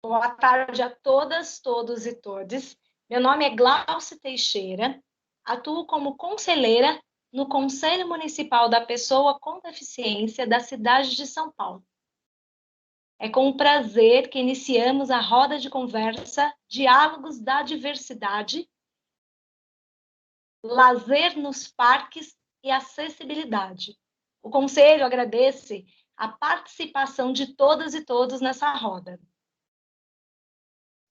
Boa tarde a todas, todos e todes. Meu nome é Glauce Teixeira, atuo como conselheira no Conselho Municipal da Pessoa com Deficiência da cidade de São Paulo. É com prazer que iniciamos a roda de conversa Diálogos da Diversidade, Lazer nos Parques e Acessibilidade. O Conselho agradece a participação de todas e todos nessa roda.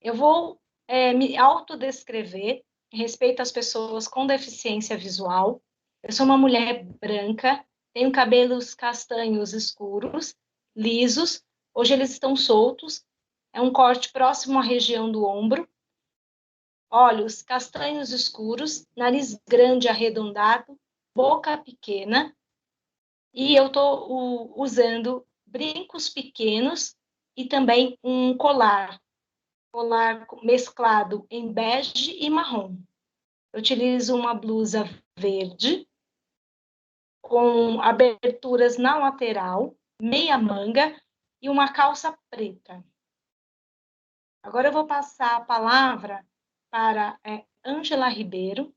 Eu vou me autodescrever em respeito às pessoas com deficiência visual. Eu sou uma mulher branca, tenho cabelos castanhos escuros, lisos, hoje eles estão soltos, é um corte próximo à região do ombro, olhos castanhos escuros, nariz grande arredondado, boca pequena, e eu estou usando brincos pequenos e também um colar mesclado em bege e marrom. Eu utilizo uma blusa verde, com aberturas na lateral, meia manga e uma calça preta. Agora eu vou passar a palavra para Ângela Ribeiro.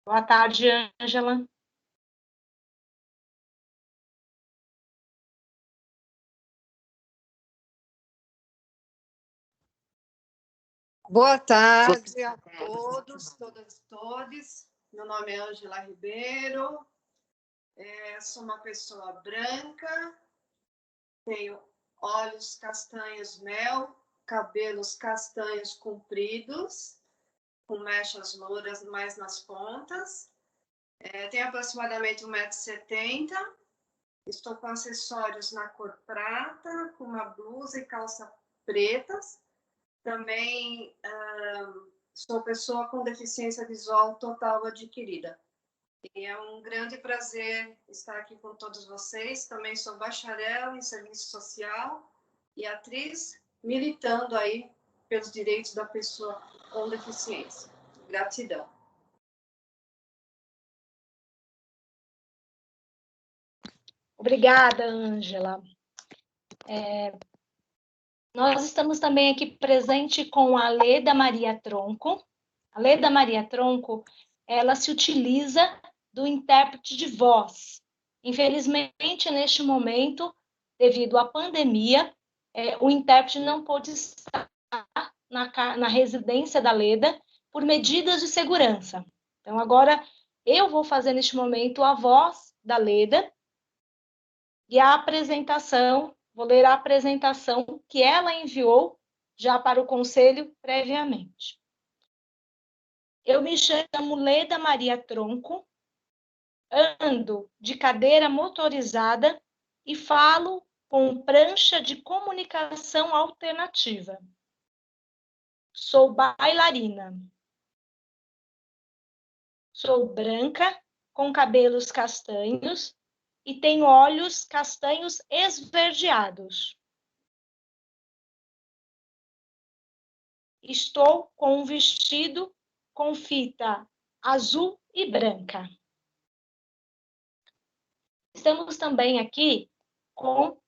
Boa tarde, Ângela. Boa tarde a todos, todas e todes. Meu nome é Ângela Ribeiro, sou uma pessoa branca, tenho olhos castanhos mel, cabelos castanhos compridos, com mechas louras mais nas pontas. Tenho aproximadamente 1,70 m, estou com acessórios na cor prata, com uma blusa e calça pretas. Também sou pessoa com deficiência visual total adquirida. E é um grande prazer estar aqui com todos vocês. Também sou bacharel em serviço social e atriz, militando aí pelos direitos da pessoa com deficiência. Gratidão. Obrigada, Ângela. Nós estamos também aqui presente com a Leda Maria Tronco. A Leda Maria Tronco, ela se utiliza do intérprete de voz. Infelizmente, neste momento, devido à pandemia, o intérprete não pôde estar na residência da Leda por medidas de segurança. Então, agora, eu vou fazer neste momento a voz da Leda e a apresentação. Vou ler a apresentação que ela enviou já para o Conselho previamente. Eu me chamo Leda Maria Tronco, ando de cadeira motorizada e falo com prancha de comunicação alternativa. Sou bailarina. Sou branca, com cabelos castanhos, e tem olhos castanhos esverdeados. Estou com um vestido com fita azul e branca. Estamos também aqui com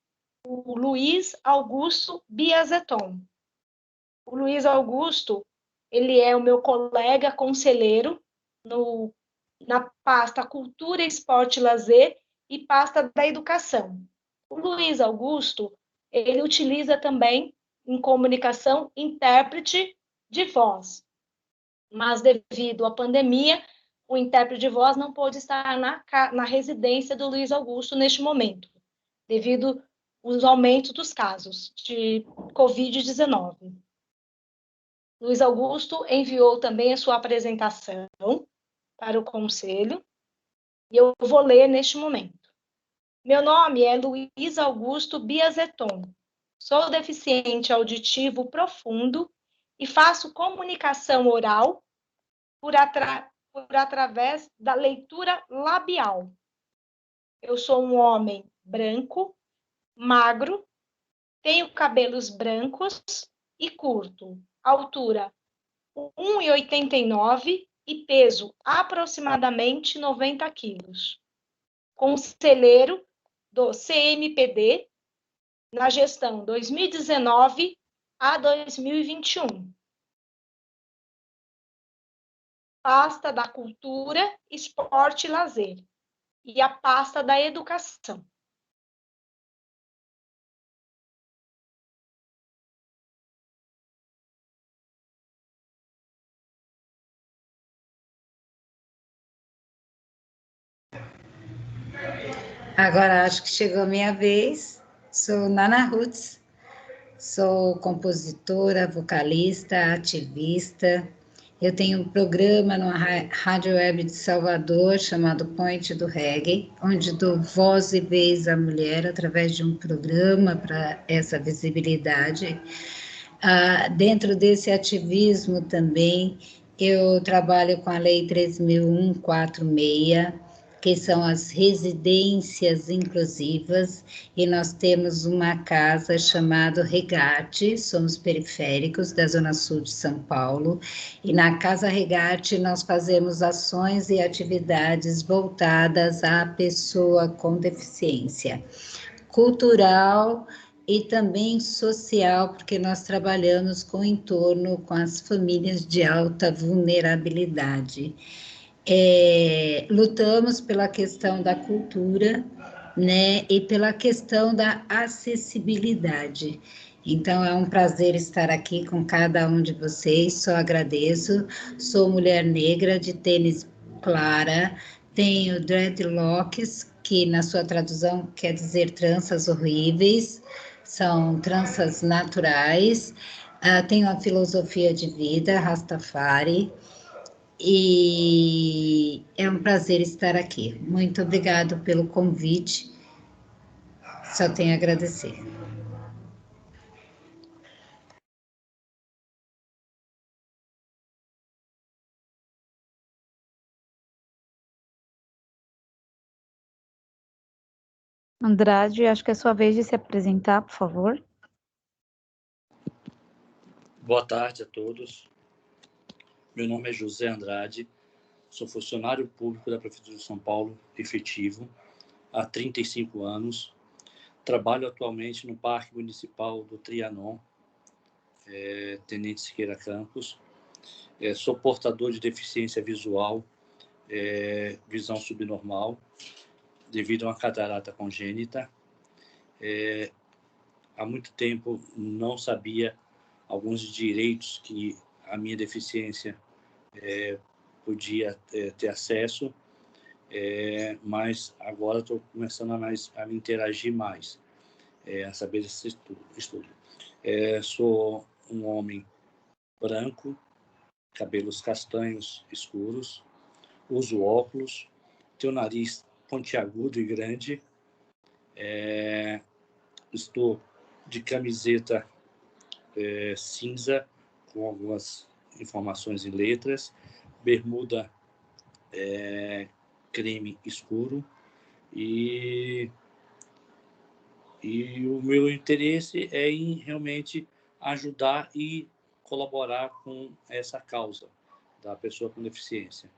o Luiz Augusto Biazeton. O Luiz Augusto, ele é o meu colega conselheiro na pasta Cultura, Esporte e Lazer e pasta da Educação. O Luiz Augusto, ele utiliza também em comunicação intérprete de voz, mas devido à pandemia, o intérprete de voz não pôde estar na residência do Luiz Augusto neste momento, devido aos aumentos dos casos de Covid-19. Luiz Augusto enviou também a sua apresentação para o Conselho, e eu vou ler neste momento. Meu nome é Luiz Augusto Biazeton. Sou deficiente auditivo profundo e faço comunicação oral por através da leitura labial. Eu sou um homem branco, magro, tenho cabelos brancos e curto, altura 1,89 e peso aproximadamente 90 quilos. Conselheiro do CMPD na gestão 2019 a 2021. Pasta da Cultura, Esporte e Lazer. E a pasta da Educação. Agora acho que chegou a minha vez. Sou Nana Roots, sou compositora, vocalista, ativista. Eu tenho um programa na Rádio Web de Salvador chamado Point do Reggae, onde dou voz e vez à mulher através de um programa para essa visibilidade. Dentro desse ativismo também, eu trabalho com a Lei 3.146, que são as residências inclusivas, e nós temos uma casa chamada Regate, somos periféricos da Zona Sul de São Paulo, e na Casa Regate nós fazemos ações e atividades voltadas à pessoa com deficiência cultural e também social, porque nós trabalhamos com o entorno, com as famílias de alta vulnerabilidade. Lutamos pela questão da cultura, né, e pela questão da acessibilidade. Então, é um prazer estar aqui com cada um de vocês, só agradeço. Sou mulher negra de tênis clara, tenho dreadlocks, que na sua tradução quer dizer tranças horríveis, são tranças naturais. Tenho a filosofia de vida, Rastafari, e é um prazer estar aqui. Muito obrigado pelo convite. Só tenho a agradecer. Andrade, acho que é sua vez de se apresentar, por favor. Boa tarde a todos. Meu nome é José Andrade, sou funcionário público da Prefeitura de São Paulo, efetivo, há 35 anos. Trabalho atualmente no Parque Municipal do Trianon, Tenente Siqueira Campos. Sou portador de deficiência visual, visão subnormal, devido a uma catarata congênita. Há muito tempo não sabia alguns direitos que a minha deficiência podia ter acesso, mas agora estou começando a me interagir mais, a saber desse estudo. Sou um homem branco, cabelos castanhos escuros, uso óculos, tenho nariz pontiagudo e grande, estou de camiseta cinza com algumas informações em letras, bermuda creme escuro, e o meu interesse é em realmente ajudar e colaborar com essa causa da pessoa com deficiência.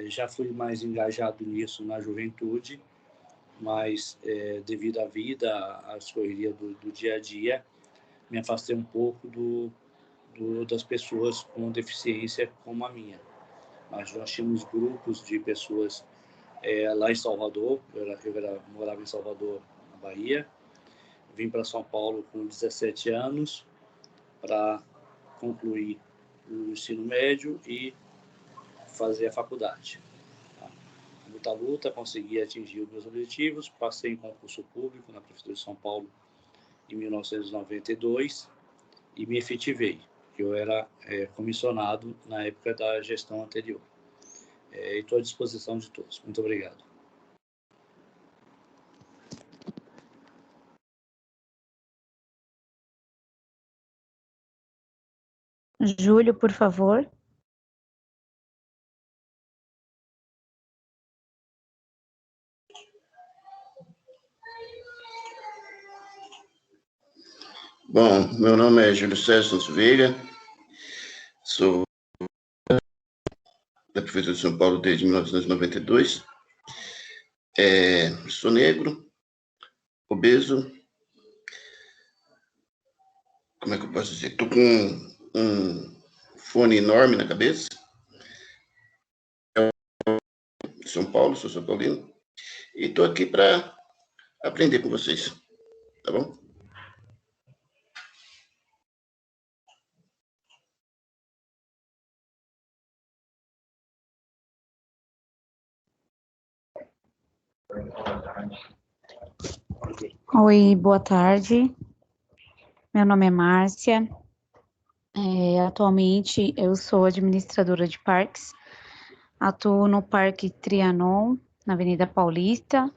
Já fui mais engajado nisso na juventude, mas devido à vida, às correrias do dia a dia, me afastei um pouco das pessoas com deficiência como a minha. Mas nós tínhamos grupos de pessoas lá em Salvador. Eu morava em Salvador, na Bahia. Vim para São Paulo com 17 anos para concluir o ensino médio e fazer a faculdade. Muita luta, consegui atingir os meus objetivos, passei em concurso público na Prefeitura de São Paulo em 1992 e me efetivei. Eu era comissionado na época da gestão anterior. E estou à disposição de todos. Muito obrigado. Júlio, por favor. Bom, meu nome é Júlio César Santos Veiga, sou da Prefeitura de São Paulo desde 1992, sou negro, obeso, como é que eu posso dizer? Estou com um fone enorme na cabeça. São Paulo, sou São Paulino. E estou aqui para aprender com vocês. Tá bom? Oi, boa tarde. Meu nome é Márcia. Atualmente eu sou administradora de parques. Atuo no Parque Trianon, na Avenida Paulista,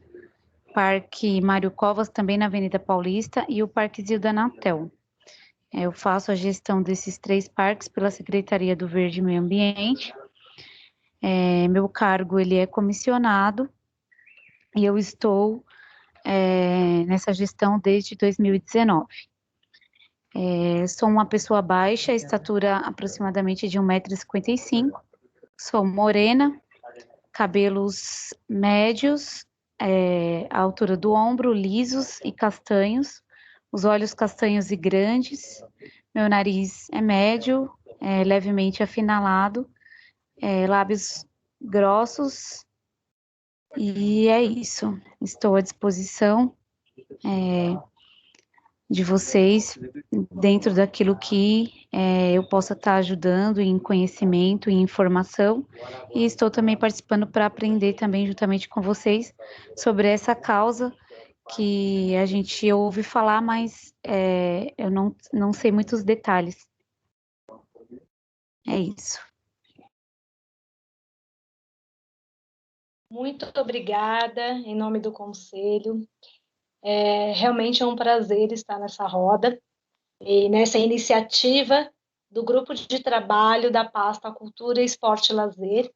Parque Mário Covas, também na Avenida Paulista, e o Parque Zilda Natel. Eu faço a gestão desses 3 parques pela Secretaria do Verde e Meio Ambiente. Meu cargo ele é comissionado e eu estou nessa gestão desde 2019. Sou uma pessoa baixa, estatura aproximadamente de 1,55 m, sou morena, cabelos médios, à altura do ombro, lisos e castanhos, os olhos castanhos e grandes, meu nariz é médio, levemente afinalado, lábios grossos, e é isso. Estou à disposição de vocês dentro daquilo que eu possa estar ajudando em conhecimento e informação, e estou também participando para aprender também juntamente com vocês sobre essa causa que a gente ouve falar, mas eu não sei muitos detalhes. É isso. Muito obrigada, em nome do Conselho. Realmente é um prazer estar nessa roda e nessa iniciativa do grupo de trabalho da pasta Cultura, Esporte e Lazer.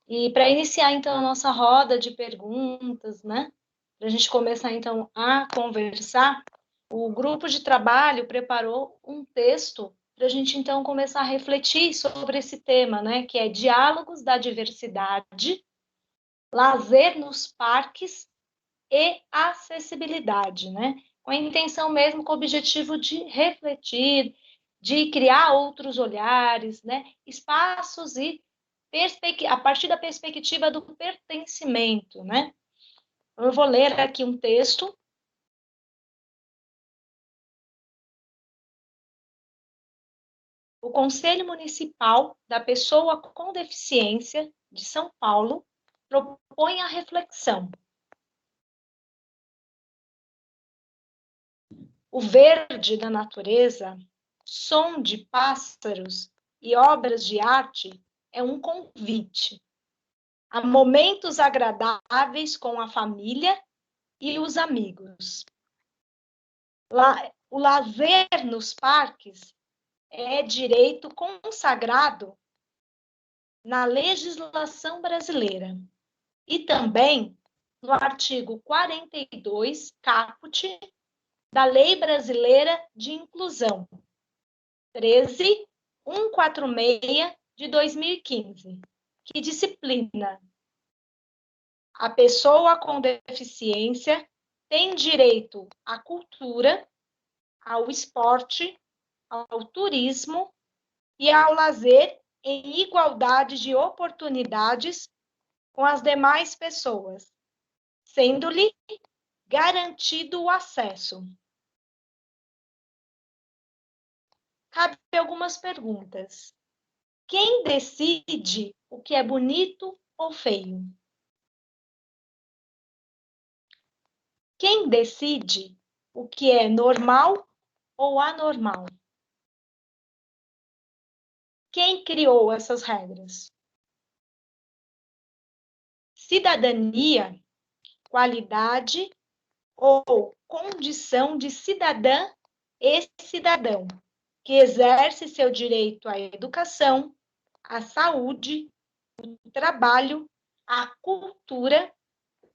E para iniciar, então, a nossa roda de perguntas, né? Para a gente começar, então, a conversar, o grupo de trabalho preparou um texto para a gente, então, começar a refletir sobre esse tema, né? Que é Diálogos da Diversidade, Lazer nos Parques e Acessibilidade, né? Com a intenção mesmo, com o objetivo de refletir, de criar outros olhares, né? Espaços e a partir da perspectiva do pertencimento, né? Eu vou ler aqui um texto. O Conselho Municipal da Pessoa com Deficiência de São Paulo propõe a reflexão. O verde da natureza, som de pássaros e obras de arte é um convite a momentos agradáveis com a família e os amigos. O lazer nos parques é direito consagrado na legislação brasileira e também no artigo 42, caput, da Lei Brasileira de Inclusão, 13.146 de 2015, que disciplina: a pessoa com deficiência tem direito à cultura, ao esporte, ao turismo e ao lazer em igualdade de oportunidades com as demais pessoas, sendo-lhe garantido o acesso. Cabe algumas perguntas. Quem decide o que é bonito ou feio? Quem decide o que é normal ou anormal? Quem criou essas regras? Cidadania, qualidade ou condição de cidadã e cidadão, que exerce seu direito à educação, à saúde, ao trabalho, à cultura,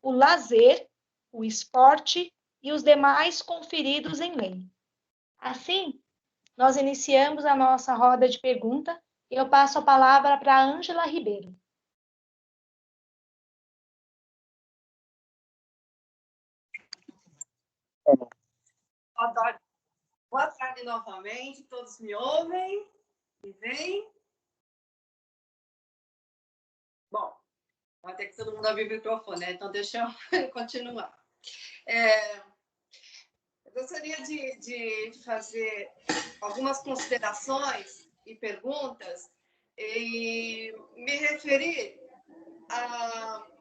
o lazer, o esporte e os demais conferidos em lei. Assim, nós iniciamos a nossa roda de pergunta e eu passo a palavra para a Ângela Ribeiro. Boa tarde novamente, todos me ouvem? Me veem? Bom, vai ter que todo mundo abrir o microfone, né? Então deixa eu continuar. Eu gostaria de fazer algumas considerações e perguntas e me referir,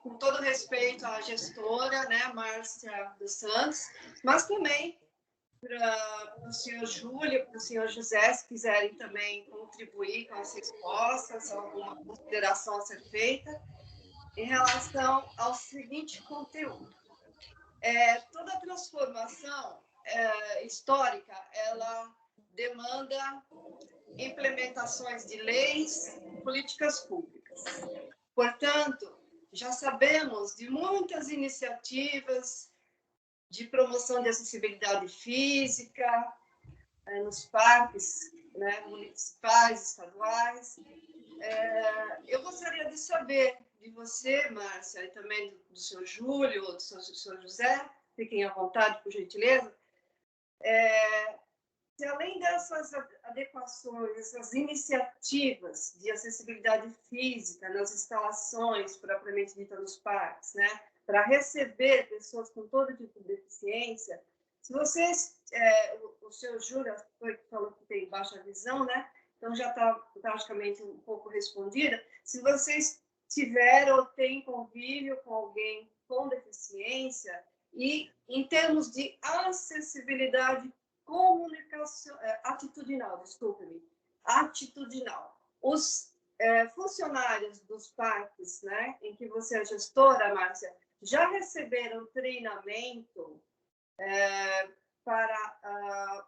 com todo respeito à gestora, né, Márcia dos Santos, mas também para o senhor Júlio, para o senhor José, se quiserem também contribuir com as respostas, alguma consideração a ser feita, em relação ao seguinte conteúdo. Toda transformação histórica, ela demanda implementações de leis, políticas públicas. Portanto, já sabemos de muitas iniciativas de promoção de acessibilidade física nos parques, né, municipais, estaduais. Eu gostaria de saber de você, Márcia, e também do senhor Júlio, do senhor José, fiquem à vontade, por gentileza, se além dessas adequações, essas iniciativas de acessibilidade física nas instalações, propriamente dita nos parques, né, para receber pessoas com todo tipo de deficiência, se vocês, o senhor Júlio falou que tem baixa visão, né, então já está praticamente um pouco respondida, se vocês tiveram ou têm convívio com alguém com deficiência e, em termos de acessibilidade comunicação, atitudinal, desculpe-me, atitudinal. Os funcionários dos parques, né, em que você é gestora, Márcia, já receberam treinamento para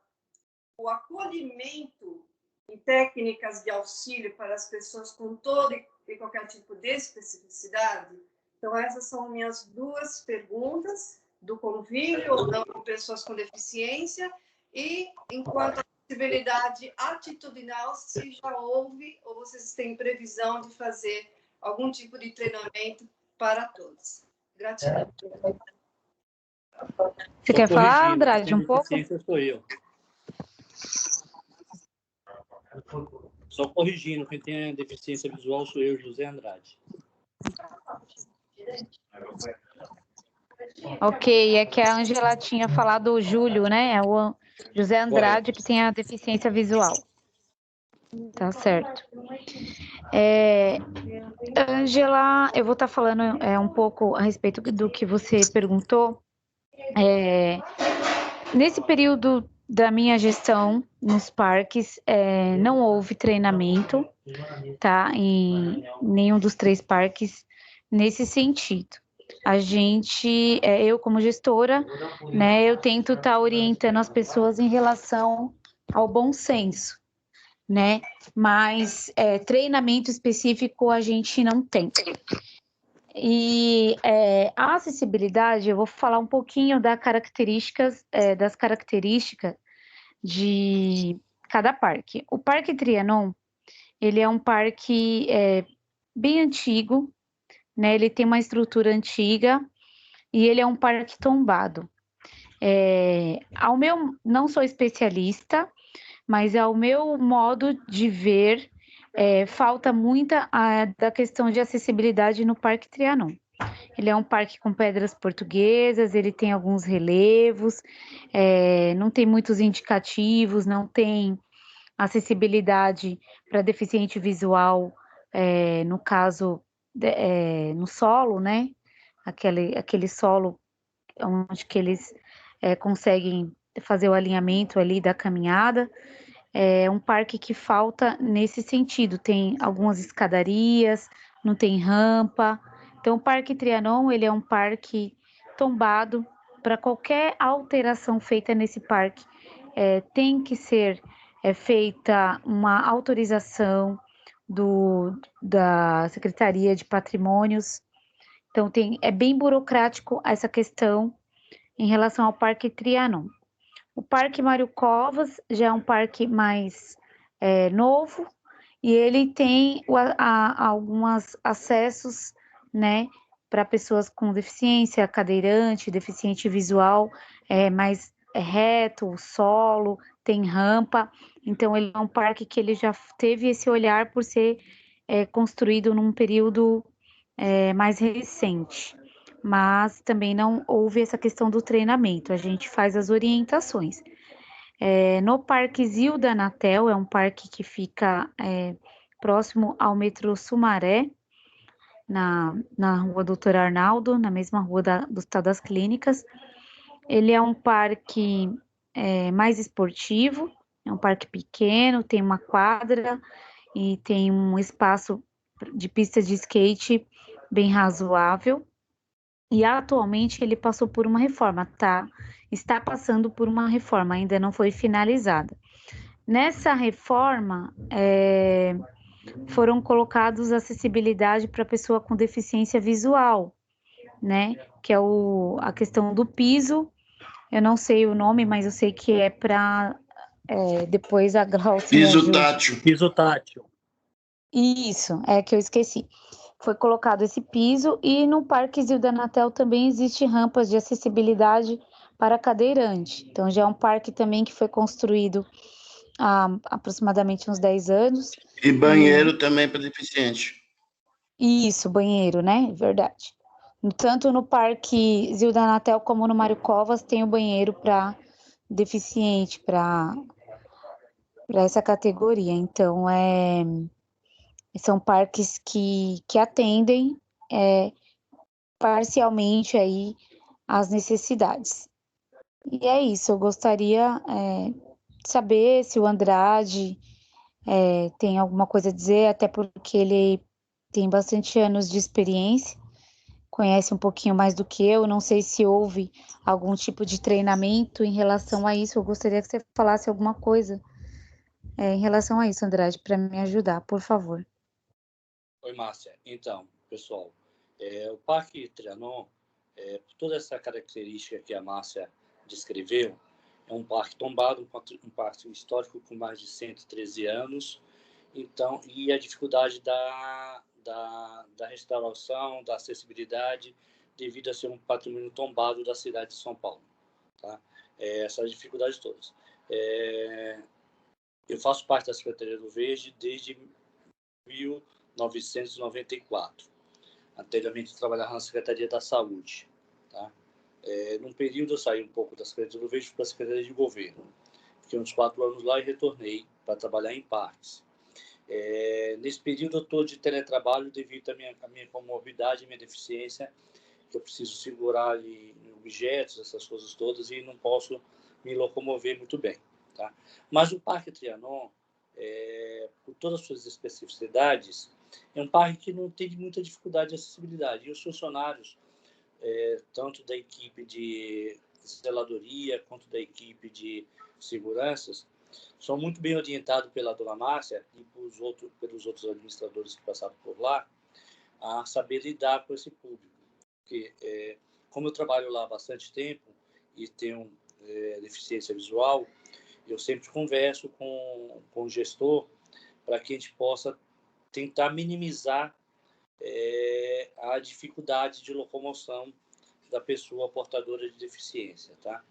o acolhimento e técnicas de auxílio para as pessoas com todo e qualquer tipo de especificidade? Então, essas são minhas duas perguntas, do convívio ou não com pessoas com deficiência, e enquanto à acessibilidade atitudinal, se já houve ou vocês têm previsão de fazer algum tipo de treinamento para todos. Gratidão. Você quer falar, Andrade, um pouco? Sou eu. Só corrigindo, quem tem deficiência visual sou eu, José Andrade. Ok, é que a Ângela tinha falado o Júlio, né? É o José Andrade que tem a deficiência visual. Tá certo. Ângela, eu vou estar falando um pouco a respeito do que você perguntou. Nesse período da minha gestão nos parques, não houve treinamento, tá? Em nenhum dos 3 parques nesse sentido. A gente, eu como gestora, né, eu tento estar orientando as pessoas em relação ao bom senso, né? Mas treinamento específico a gente não tem. E a acessibilidade, eu vou falar um pouquinho das características de cada parque. O Parque Trianon, ele é um parque bem antigo, né? Ele tem uma estrutura antiga e ele é um parque tombado. Não sou especialista, mas ao meu modo de ver, falta muita da questão de acessibilidade no Parque Trianon. Ele é um parque com pedras portuguesas, ele tem alguns relevos, não tem muitos indicativos, não tem acessibilidade para deficiente visual, no caso, no solo, né? Aquele solo onde que eles conseguem fazer o alinhamento ali da caminhada. É um parque que falta nesse sentido, tem algumas escadarias, não tem rampa. Então, o Parque Trianon, ele é um parque tombado. Para qualquer alteração feita nesse parque, tem que ser feita uma autorização da Secretaria de Patrimônios. Então, é bem burocrático essa questão em relação ao Parque Trianon. O Parque Mário Covas já é um parque mais novo e ele tem alguns acessos, né, para pessoas com deficiência, cadeirante, deficiente visual, mais reto, o solo, tem rampa. Então, ele é um parque que ele já teve esse olhar por ser construído num período mais recente. Mas também não houve essa questão do treinamento. A gente faz as orientações. No Parque Zilda Anatel, é um parque que fica próximo ao metrô Sumaré, na rua Doutor Arnaldo, na mesma rua do Hospital das Clínicas. Ele é um parque mais esportivo, é um parque pequeno, tem uma quadra e tem um espaço de pista de skate bem razoável. E atualmente ele passou por uma reforma, está passando por uma reforma, ainda não foi finalizada. Nessa reforma, foram colocados acessibilidade para pessoa com deficiência visual, né? Que é a questão do piso. Eu não sei o nome, mas eu sei que é para depois a Glaucia Piso tátil. Piso tátil. Isso, é que eu esqueci. Foi colocado esse piso e no Parque Zilda Anatel também existe rampas de acessibilidade para cadeirante. Então já é um parque também que foi construído há aproximadamente uns 10 anos. E banheiro também para deficiente. Isso, banheiro, né? Verdade. Tanto no Parque Zilda Anatel como no Mário Covas tem o banheiro para deficiente, para essa categoria. Então, são parques que atendem parcialmente aí as necessidades. E é isso, eu gostaria de saber se o Andrade tem alguma coisa a dizer, até porque ele tem bastante anos de experiência, conhece um pouquinho mais do que eu, não sei se houve algum tipo de treinamento em relação a isso, eu gostaria que você falasse alguma coisa em relação a isso, Andrade, para me ajudar, por favor. Oi, Márcia. Então, pessoal, o Parque Trianon, por toda essa característica que a Márcia descreveu, é um parque tombado, um parque histórico com mais de 113 anos, então, e a dificuldade da restauração, da acessibilidade, devido a ser um patrimônio tombado da cidade de São Paulo. Tá? Essas dificuldades todas. Eu faço parte da Secretaria do Verde desde 1994. Anteriormente, eu trabalhava na Secretaria da Saúde. Tá? Num período, eu saí um pouco da Secretaria do Verde para a Secretaria de Governo. Fiquei uns 4 anos lá e retornei para trabalhar em parques. Nesse período, eu estou de teletrabalho devido à minha comorbidade, minha deficiência, que eu preciso segurar em objetos, essas coisas todas, e não posso me locomover muito bem. Tá? Mas o Parque Trianon, por todas as suas especificidades, é um parque que não tem muita dificuldade de acessibilidade. E os funcionários, tanto da equipe de zeladoria quanto da equipe de seguranças, são muito bem orientados pela dona Márcia e pelos outros administradores que passaram por lá, a saber lidar com esse público. Porque, como eu trabalho lá há bastante tempo e tenho deficiência visual, eu sempre converso com o gestor para que a gente possa tentar minimizar a dificuldade de locomoção da pessoa portadora de deficiência, tá?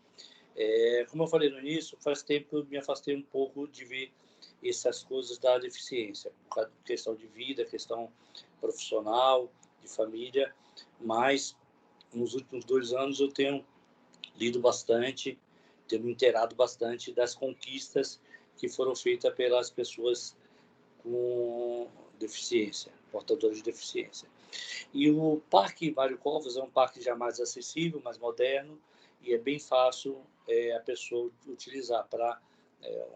Como eu falei no início, faz tempo que eu me afastei um pouco de ver essas coisas da deficiência, por causa da questão de vida, questão profissional, de família, mas nos últimos 2 anos eu tenho lido bastante, tenho me inteirado bastante das conquistas que foram feitas pelas pessoas com deficiência, portadores de deficiência. E o Parque Mário Covas é um parque já mais acessível, mais moderno, e é bem fácil a pessoa utilizar para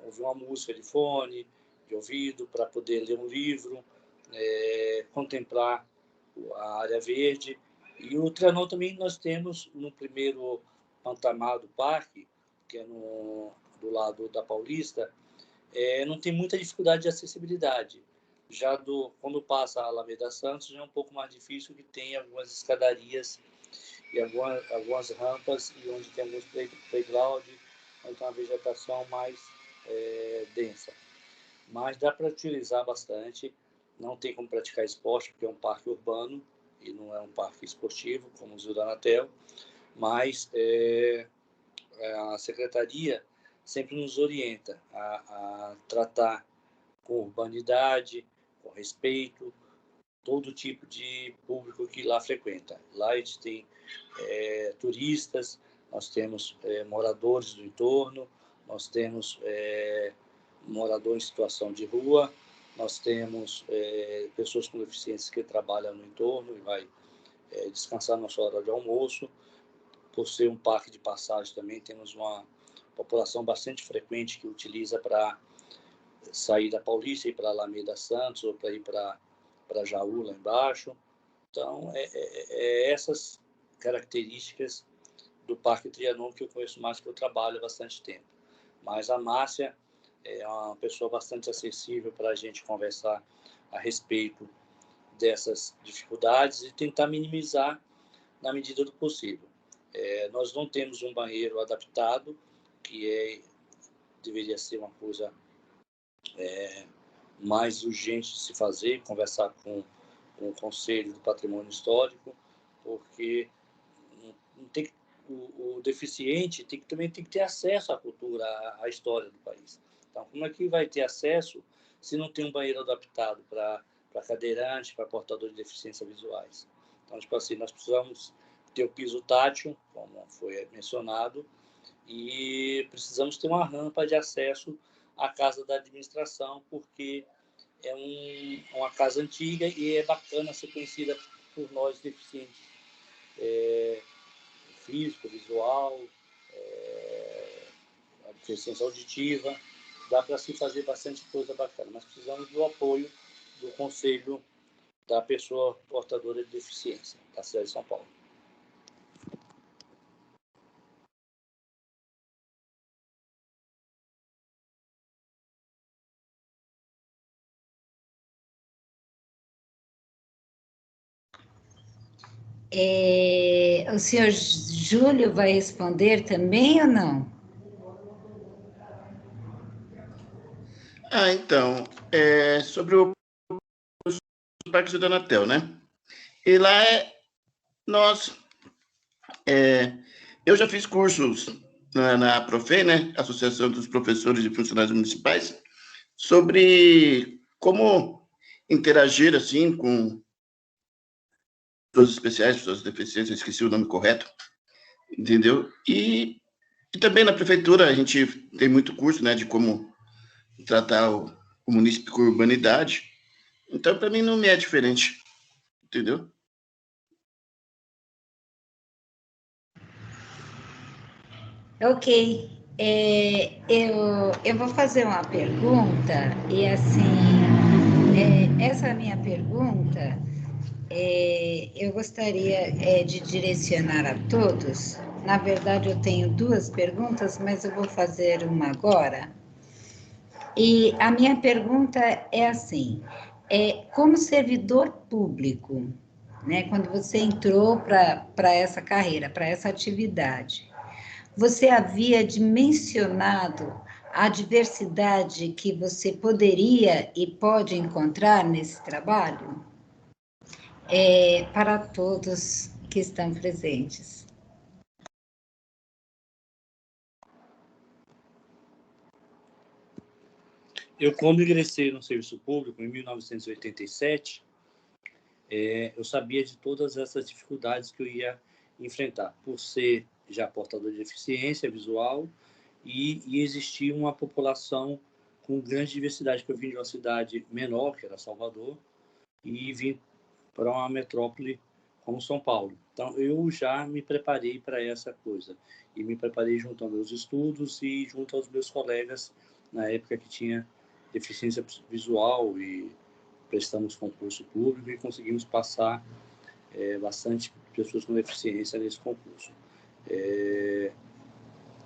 ouvir uma música de fone, de ouvido, para poder ler um livro, contemplar a área verde. E o Trianon também nós temos no primeiro patamar do parque, que é do lado da Paulista, não tem muita dificuldade de acessibilidade. Já quando passa a Alameda Santos, já é um pouco mais difícil, que tem algumas escadarias e algumas rampas, e onde tem alguns playground, onde tem uma vegetação mais densa. Mas dá para utilizar bastante. Não tem como praticar esporte, porque é um parque urbano e não é um parque esportivo, como o Zilda Anatel, mas a secretaria sempre nos orienta a tratar com urbanidade, com respeito, todo tipo de público que lá frequenta. Lá a gente tem turistas, nós temos moradores do entorno, nós temos moradores em situação de rua, nós temos pessoas com deficiências que trabalham no entorno e vai descansar na sua hora de almoço. Por ser um parque de passagem também, temos uma população bastante frequente que utiliza para sair da Paulista, ir para Alameda Santos ou para ir para Jaú, lá embaixo. Então, essas características do Parque Trianon que eu conheço mais, que eu trabalho há bastante tempo. Mas a Márcia é uma pessoa bastante acessível para a gente conversar a respeito dessas dificuldades e tentar minimizar na medida do possível. Nós não temos um banheiro adaptado, que deveria ser uma coisa mais urgente de se fazer, conversar com o Conselho do Patrimônio Histórico, porque o deficiente também tem que ter acesso à cultura, à história do país. Então, como é que vai ter acesso se não tem um banheiro adaptado para cadeirante, para portador de deficiência visuais? Então, tipo assim, nós precisamos ter o piso tátil, como foi mencionado, e precisamos ter uma rampa de acesso à casa da administração, porque é uma casa antiga e é bacana ser conhecida por nós deficientes. Físico, visual, a deficiência auditiva, dá para se fazer bastante coisa bacana, mas precisamos do apoio do Conselho da Pessoa Portadora de Deficiência, da cidade de São Paulo. O senhor Júlio vai responder também ou não? Então, sobre o Parque da Anatel, né? E lá eu já fiz cursos na Profem, né? Associação dos Professores e Funcionários Municipais, sobre como interagir, assim, com pessoas especiais, pessoas deficientes, esqueci o nome correto, entendeu? E também na prefeitura a gente tem muito curso, né, de como tratar o município com urbanidade. Então, para mim, não me é diferente, entendeu? Ok. Eu vou fazer uma pergunta, e assim, essa minha pergunta, eu gostaria de direcionar a todos. Na verdade, eu tenho duas perguntas, mas eu vou fazer uma agora. E a minha pergunta é assim, como servidor público, né, quando você entrou para essa carreira, para essa atividade, você havia dimensionado a diversidade que você poderia e pode encontrar nesse trabalho? Para todos que estão presentes. Eu, quando ingressei no serviço público, em 1987, eu sabia de todas essas dificuldades que eu ia enfrentar, por ser já portador de deficiência visual e existir uma população com grande diversidade, que eu vim de uma cidade menor, que era Salvador, e vim para uma metrópole como São Paulo. Então, eu já me preparei para essa coisa, e me preparei junto aos meus estudos e junto aos meus colegas, na época que tinha deficiência visual, e prestamos concurso público e conseguimos passar bastante pessoas com deficiência nesse concurso.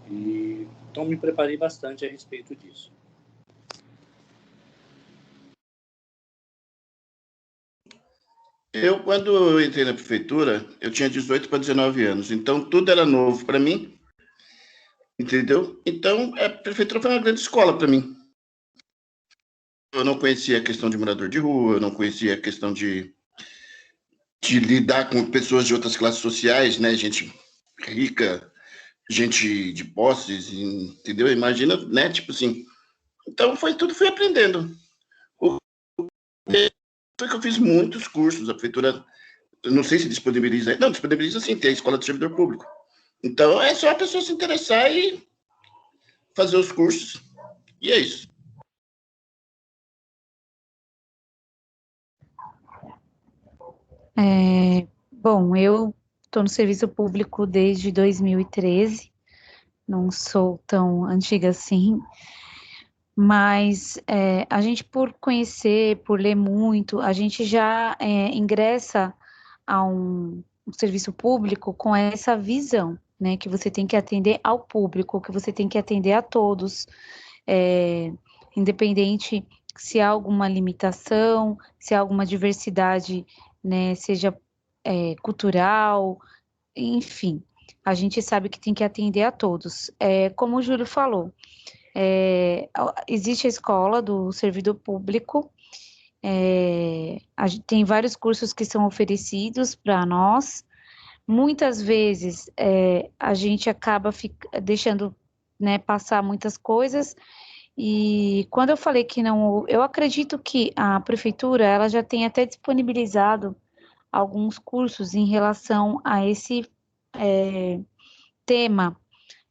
Então, me preparei bastante a respeito disso. Eu, quando eu entrei na prefeitura, eu tinha 18 para 19 anos, então tudo era novo para mim, entendeu? Então, a prefeitura foi uma grande escola para mim. Eu não conhecia a questão de morador de rua, eu não conhecia a questão de lidar com pessoas de outras classes sociais, né? Gente rica, gente de posses, entendeu? Imagina, né? Tipo assim. Então, fui aprendendo. Foi que eu fiz muitos cursos, a prefeitura, eu não sei se disponibiliza, não, disponibiliza sim, tem a escola de servidor público. Então, é só a pessoa se interessar e fazer os cursos, e é isso. Bom, eu estou no serviço público desde 2013, não sou tão antiga assim, mas a gente, por conhecer, por ler muito, a gente já ingressa a um serviço público com essa visão, né, que você tem que atender ao público, que você tem que atender a todos, independente se há alguma limitação, se há alguma diversidade, né, seja cultural, enfim, a gente sabe que tem que atender a todos. Como o Júlio falou, existe a escola do servidor público, tem vários cursos que são oferecidos para nós. Muitas vezes a gente acaba deixando, né, passar muitas coisas. E quando eu falei que não, eu acredito que a prefeitura ela já tem até disponibilizado alguns cursos em relação a esse tema,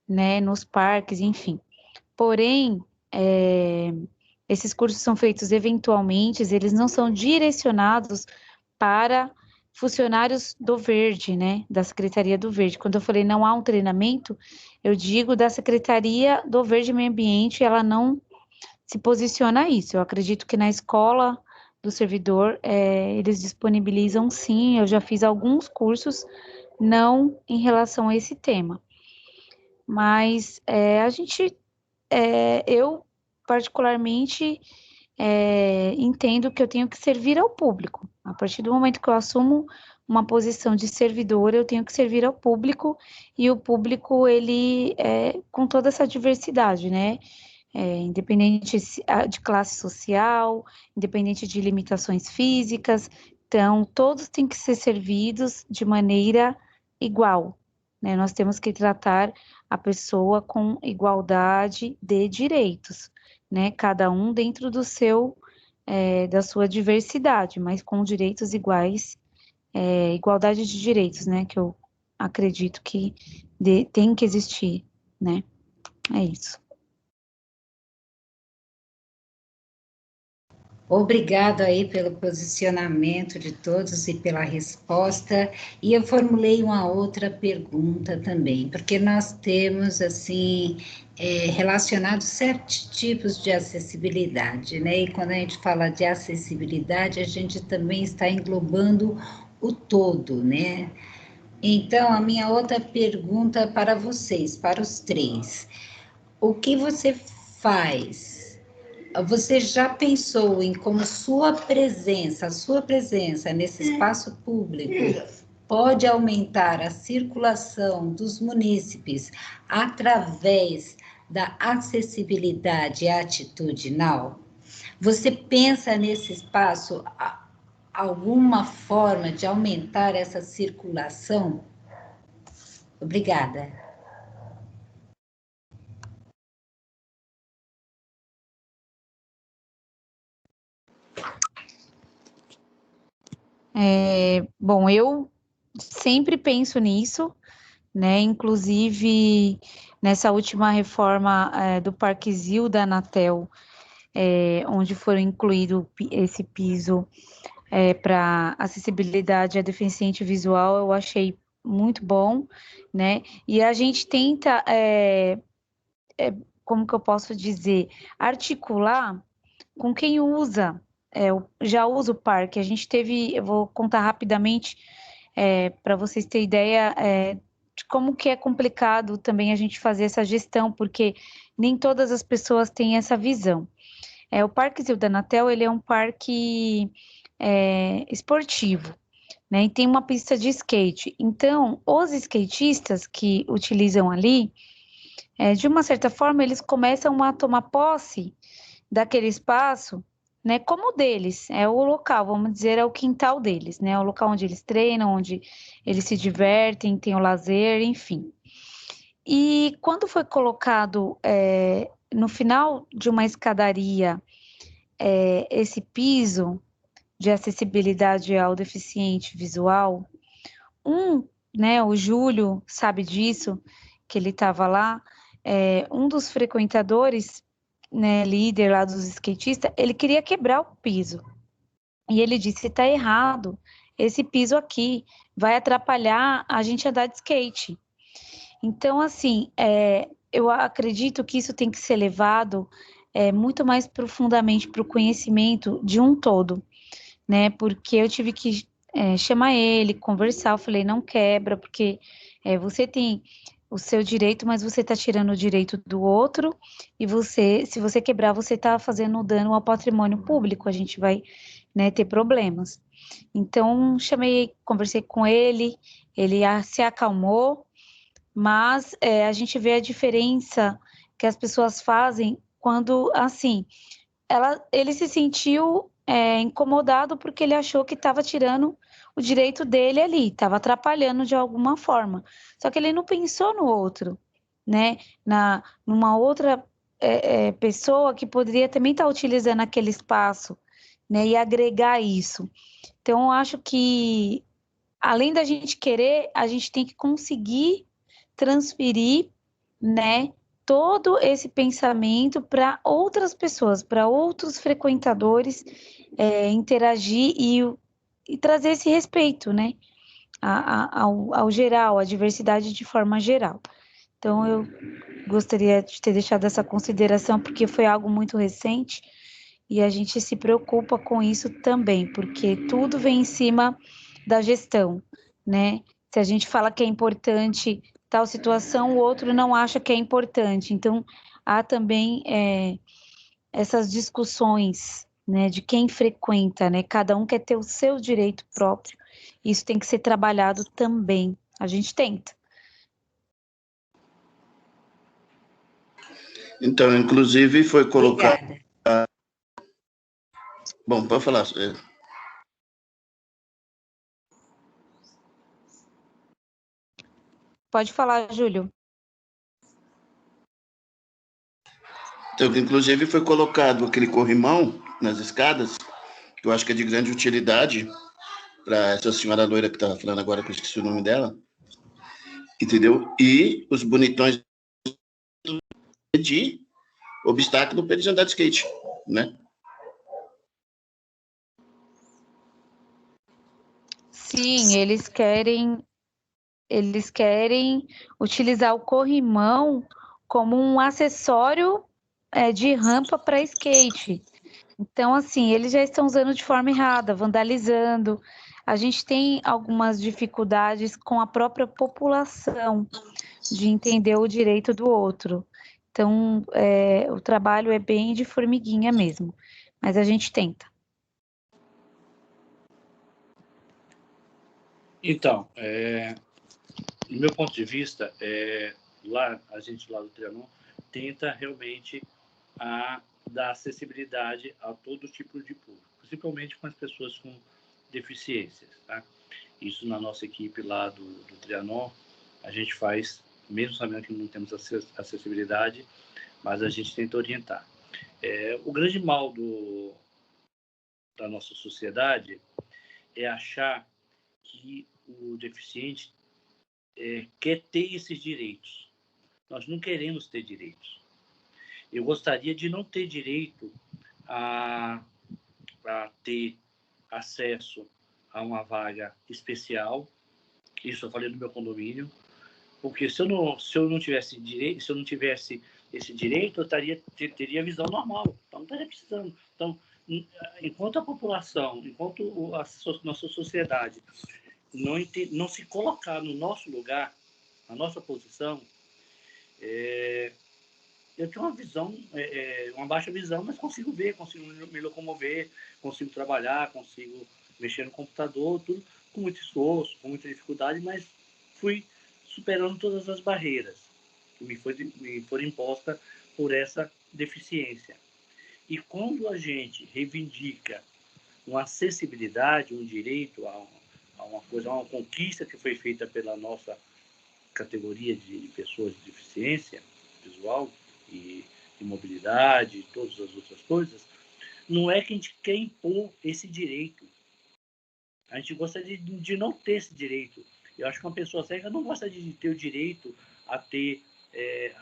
né, nos parques, enfim. Porém, esses cursos são feitos eventualmente, eles não são direcionados para funcionários do Verde, né, da Secretaria do Verde. Quando eu falei não há um treinamento, eu digo da Secretaria do Verde e Meio Ambiente, ela não se posiciona a isso. Eu acredito que na escola do servidor, eles disponibilizam sim, eu já fiz alguns cursos, não em relação a esse tema. Mas eu particularmente entendo que eu tenho que servir ao público. A partir do momento que eu assumo uma posição de servidor, eu tenho que servir ao público, e o público, ele com toda essa diversidade, né? Independente de classe social, independente de limitações físicas, então todos têm que ser servidos de maneira igual, né? Nós temos que tratar a pessoa com igualdade de direitos, né? Cada um dentro do seu, da sua diversidade, mas com direitos iguais, igualdade de direitos, né? Que eu acredito que tem que existir, né? É isso. Obrigado aí pelo posicionamento de todos e pela resposta. E eu formulei uma outra pergunta também, porque nós temos, assim, relacionados certos tipos de acessibilidade, né? E quando a gente fala de acessibilidade, a gente também está englobando o todo, né? Então, a minha outra pergunta para vocês, para os três: o que você faz? Você já pensou em como a sua presença nesse espaço público pode aumentar a circulação dos munícipes através da acessibilidade atitudinal? Você pensa nesse espaço alguma forma de aumentar essa circulação? Obrigada. Bom, eu sempre penso nisso, né? Inclusive, nessa última reforma do Parquezil da Anatel, onde foram incluído esse piso para acessibilidade a deficiente visual, eu achei muito bom, né? E a gente tenta, como que eu posso dizer, articular com quem usa, já usa o parque. A gente teve, eu vou contar rapidamente, para vocês terem ideia de como que é complicado também a gente fazer essa gestão, porque nem todas as pessoas têm essa visão. O Parque Zil da Anatel, ele é um parque esportivo, né? E tem uma pista de skate. Então, os skatistas que utilizam ali, de uma certa forma, eles começam a tomar posse daquele espaço, né, como deles, é o local, vamos dizer, é o quintal deles, né, é o local onde eles treinam, onde eles se divertem, tem o lazer, enfim. E quando foi colocado no final de uma escadaria esse piso de acessibilidade ao deficiente visual, né, o Júlio sabe disso, que ele estava lá, um dos frequentadores, né, líder lá dos skatistas, ele queria quebrar o piso. E ele disse, está errado, esse piso aqui vai atrapalhar a gente andar de skate. Então, assim, eu acredito que isso tem que ser levado muito mais profundamente para o conhecimento de um todo, né? Porque eu tive que chamar ele, conversar, eu falei, não quebra, porque você tem o seu direito, mas você está tirando o direito do outro, e se você quebrar, você está fazendo dano ao patrimônio público, a gente vai, né, ter problemas. Então, conversei com ele se acalmou, mas a gente vê a diferença que as pessoas fazem quando, assim, ele se sentiu incomodado porque ele achou que estava tirando o direito dele ali, estava atrapalhando de alguma forma. Só que ele não pensou no outro, né? Numa outra pessoa que poderia também estar utilizando aquele espaço, né? E agregar isso. Então, eu acho que, além da gente querer, a gente tem que conseguir transferir, né, todo esse pensamento para outras pessoas, para outros frequentadores, interagir e trazer esse respeito, né, ao geral, à diversidade de forma geral. Então, eu gostaria de ter deixado essa consideração, porque foi algo muito recente e a gente se preocupa com isso também, porque tudo vem em cima da gestão, né? Se a gente fala que é importante tal situação, o outro não acha que é importante. Então, há também essas discussões, né, de quem frequenta, né? Cada um quer ter o seu direito próprio. Isso tem que ser trabalhado também. A gente tenta. Então, inclusive, foi colocado... Obrigada. Bom, pode falar. Pode falar, Júlio. Então, inclusive, foi colocado aquele corrimão nas escadas, que eu acho que é de grande utilidade para essa senhora loira que estava falando agora, que eu esqueci o nome dela, entendeu? E os bonitões de obstáculo para eles andar de skate, né? Sim, eles querem utilizar o corrimão como um acessório de rampa para skate. Então, assim, eles já estão usando de forma errada, vandalizando. A gente tem algumas dificuldades com a própria população de entender o direito do outro. Então, o trabalho é bem de formiguinha mesmo, mas a gente tenta. Então, do meu ponto de vista, a gente lá do Trianon tenta realmente dar acessibilidade a todo tipo de público, principalmente com as pessoas com deficiências, tá? Isso na nossa equipe lá do Trianon, a gente faz, mesmo sabendo que não temos acessibilidade, mas a gente tenta orientar. O grande mal da nossa sociedade é achar que o deficiente quer ter esses direitos. Nós não queremos ter direitos. Eu gostaria de não ter direito a ter acesso a uma vaga especial. Isso eu falei no meu condomínio, porque se eu não tivesse direito, se eu não tivesse esse direito, eu teria visão normal. Então não estaria precisando. Então, enquanto a população, enquanto a nossa sociedade não se colocar no nosso lugar, na nossa posição, eu tenho uma visão, uma baixa visão, mas consigo ver, consigo me locomover, consigo trabalhar, consigo mexer no computador, tudo com muito esforço, com muita dificuldade, mas fui superando todas as barreiras que me foram impostas por essa deficiência. E quando a gente reivindica uma acessibilidade, um direito a uma coisa, a uma conquista que foi feita pela nossa categoria de pessoas de deficiência visual e mobilidade e todas as outras coisas, não é que a gente quer impor esse direito. A gente gosta de não ter esse direito. Eu acho que uma pessoa cega não gosta de ter o direito a ter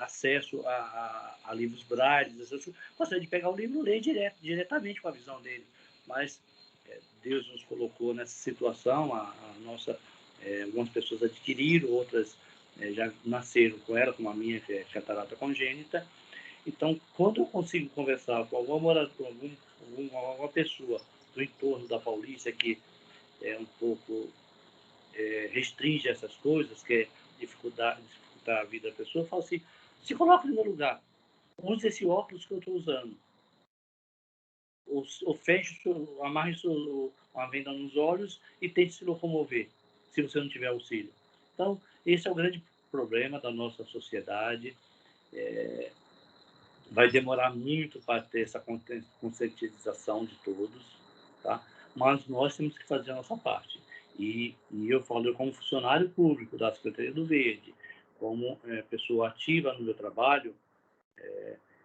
acesso a livros braille, gosta de pegar o livro e ler diretamente com a visão dele. Mas Deus nos colocou nessa situação, algumas pessoas adquiriram, outras já nasceram com ela, como a minha, que é catarata congênita. Então, quando eu consigo conversar com alguma pessoa do entorno da Paulista que um pouco restringe essas coisas, que é dificultar a vida da pessoa, eu falo assim, se coloca no meu lugar, use esse óculos que eu estou usando, ou feche, amarre uma venda nos olhos e tente se locomover, se você não tiver auxílio. Então, esse é o grande problema da nossa sociedade. Vai demorar muito para ter essa conscientização de todos, tá? Mas nós temos que fazer a nossa parte. E eu falo como funcionário público da Secretaria do Verde, como pessoa ativa no meu trabalho,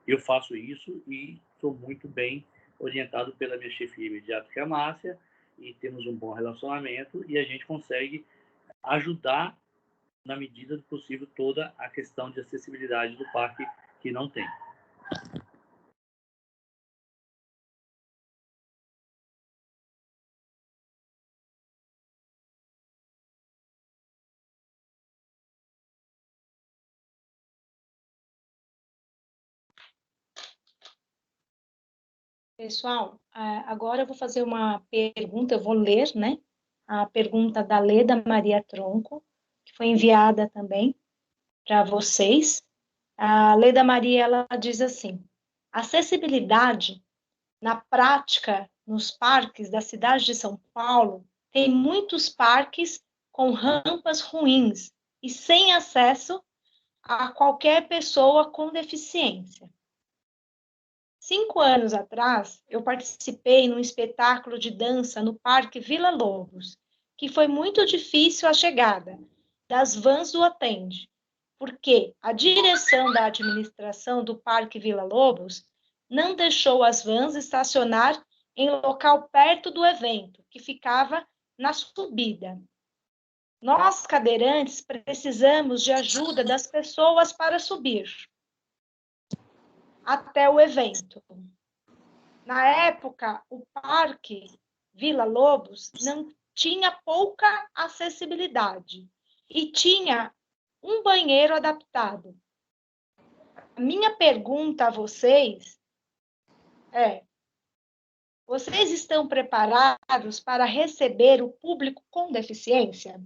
eu faço isso e estou muito bem orientado pela minha chefia imediata, que é a Márcia, e temos um bom relacionamento e a gente consegue ajudar, na medida do possível, toda a questão de acessibilidade do parque que não tem. Pessoal, agora eu vou fazer uma pergunta, eu vou ler, né? A pergunta da Leda Maria Tronco, que foi enviada também para vocês. A Leda Maria, ela diz assim: acessibilidade na prática nos parques da cidade de São Paulo, tem muitos parques com rampas ruins e sem acesso a qualquer pessoa com deficiência. 5 anos atrás, eu participei num espetáculo de dança no Parque Vila Lobos, que foi muito difícil a chegada das vans do Atende, porque a direção da administração do Parque Vila Lobos não deixou as vans estacionar em local perto do evento, que ficava na subida. Nós, cadeirantes, precisamos de ajuda das pessoas para subir até o evento. Na época, o Parque Vila Lobos não tinha pouca acessibilidade e tinha um banheiro adaptado. A minha pergunta a vocês é: vocês estão preparados para receber o público com deficiência?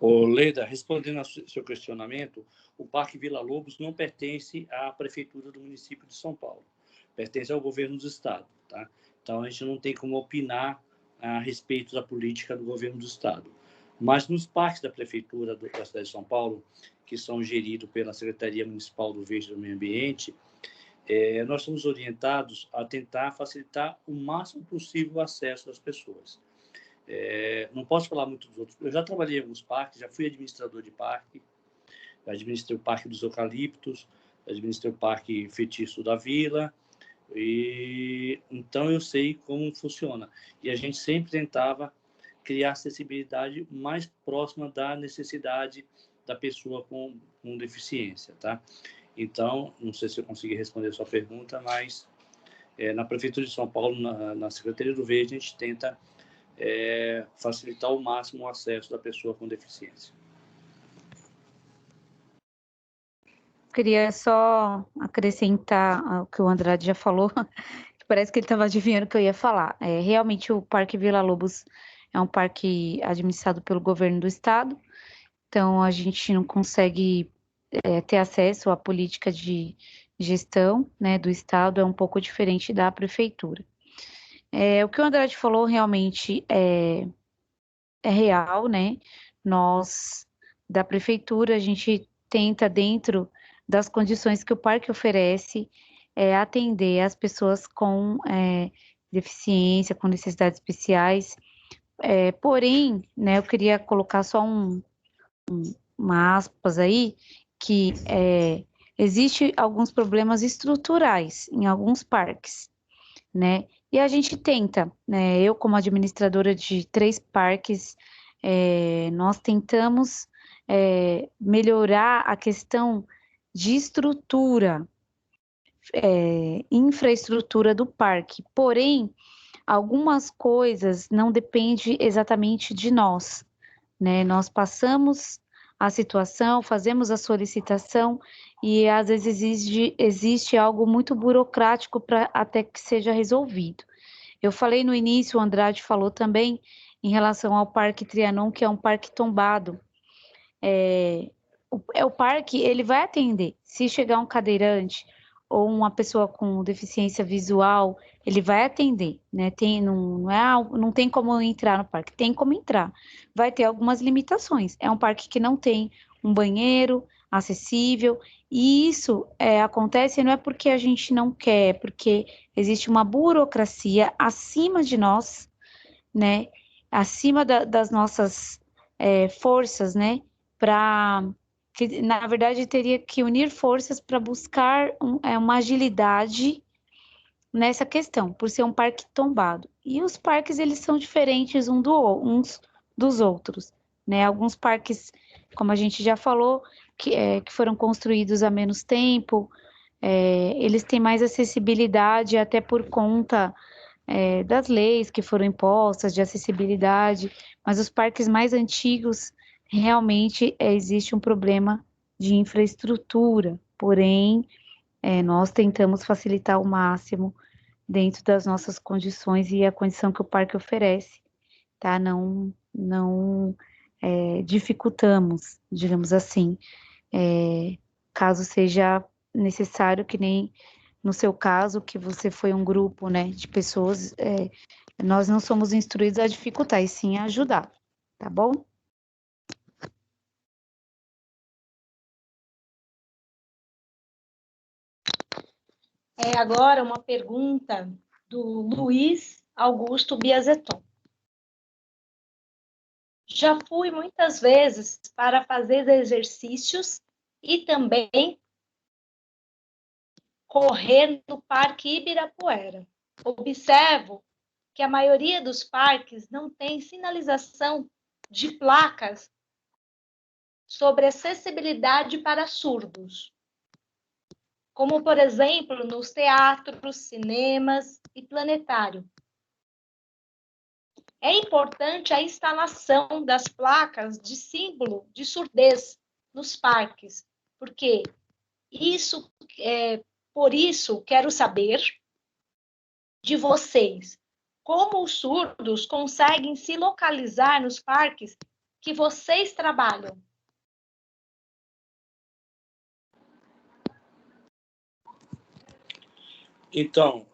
Leda, respondendo ao seu questionamento, o Parque Vila Lobos não pertence à Prefeitura do município de São Paulo, pertence ao governo do Estado, tá? Então, a gente não tem como opinar a respeito da política do governo do Estado. Mas nos parques da Prefeitura da cidade de São Paulo, que são geridos pela Secretaria Municipal do Verde e do Meio Ambiente, nós somos orientados a tentar facilitar o máximo possível o acesso das pessoas. Não posso falar muito dos outros. Eu já trabalhei em alguns parques, já fui administrador de parque, já administrei o Parque dos Eucaliptos, administrei o Parque Feitiço da Vila, e então eu sei como funciona. E a gente sempre tentava criar acessibilidade mais próxima da necessidade da pessoa com deficiência, tá? Então, não sei se eu consegui responder a sua pergunta, mas na Prefeitura de São Paulo, na Secretaria do Verde, a gente tenta facilitar ao máximo o acesso da pessoa com deficiência. Queria só acrescentar o que o Andrade já falou, que parece que ele estava adivinhando o que eu ia falar. Realmente, o Parque Vila Lobos é um parque administrado pelo governo do estado, então a gente não consegue ter acesso à política de gestão, né, do estado, é um pouco diferente da prefeitura. O que o Andrade falou realmente é real, né? Nós, da prefeitura, a gente tenta, dentro das condições que o parque oferece, atender as pessoas com deficiência, com necessidades especiais, Porém, né, eu queria colocar só uma aspas aí, que existe alguns problemas estruturais em alguns parques, né? E a gente tenta, né? Eu, como administradora de 3 parques, nós tentamos melhorar a questão de estrutura, infraestrutura do parque. Porém, algumas coisas não dependem exatamente de nós, né? Nós passamos a situação, fazemos a solicitação e às vezes existe algo muito burocrático para até que seja resolvido. Eu falei no início, o Andrade falou também em relação ao Parque Trianon, que é um parque tombado. O parque, ele vai atender. Se chegar um cadeirante ou uma pessoa com deficiência visual, ele vai atender, né? Não tem como entrar no parque, tem como entrar. Vai ter algumas limitações. É um parque que não tem um banheiro acessível, e isso acontece não é porque a gente não quer, é porque existe uma burocracia acima de nós, né? Acima das nossas forças, né? Que na verdade teria que unir forças para buscar uma agilidade nessa questão, por ser um parque tombado. E os parques, eles são diferentes uns dos outros, né? Alguns parques, como a gente já falou, que foram construídos há menos tempo, eles têm mais acessibilidade até por conta das leis que foram impostas de acessibilidade, mas os parques mais antigos, realmente existe um problema de infraestrutura, porém, nós tentamos facilitar ao máximo dentro das nossas condições e a condição que o parque oferece, tá? Não dificultamos, digamos assim, caso seja necessário, que nem no seu caso, que você foi um grupo, né, de pessoas, nós não somos instruídos a dificultar, e sim a ajudar, tá bom? Agora uma pergunta do Luiz Augusto Biazeton. Já fui muitas vezes para fazer exercícios e também correr no Parque Ibirapuera. Observo que a maioria dos parques não tem sinalização de placas sobre acessibilidade para surdos, como, por exemplo, nos teatros, cinemas e planetário. É importante a instalação das placas de símbolo de surdez nos parques, porque por isso quero saber de vocês como os surdos conseguem se localizar nos parques que vocês trabalham. Então,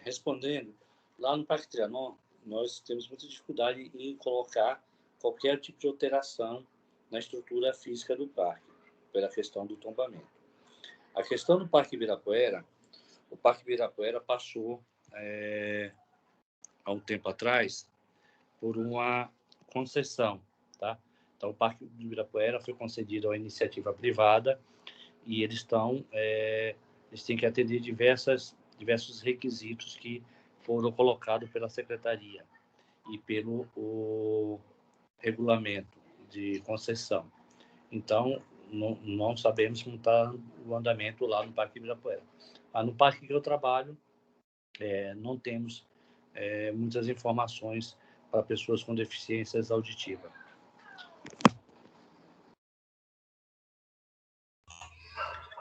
respondendo, lá no Parque Trianon, nós temos muita dificuldade em colocar qualquer tipo de alteração na estrutura física do parque, pela questão do tombamento. A questão do Parque Ibirapuera, o Parque Ibirapuera passou, há um tempo atrás, por uma concessão, tá? Então, o Parque Ibirapuera foi concedido a uma iniciativa privada e eles têm que atender diversos requisitos que foram colocados pela Secretaria e pelo regulamento de concessão. Então, não sabemos como está o andamento lá no Parque Ibirapuera. Mas no parque que eu trabalho, não temos muitas informações para pessoas com deficiências auditivas.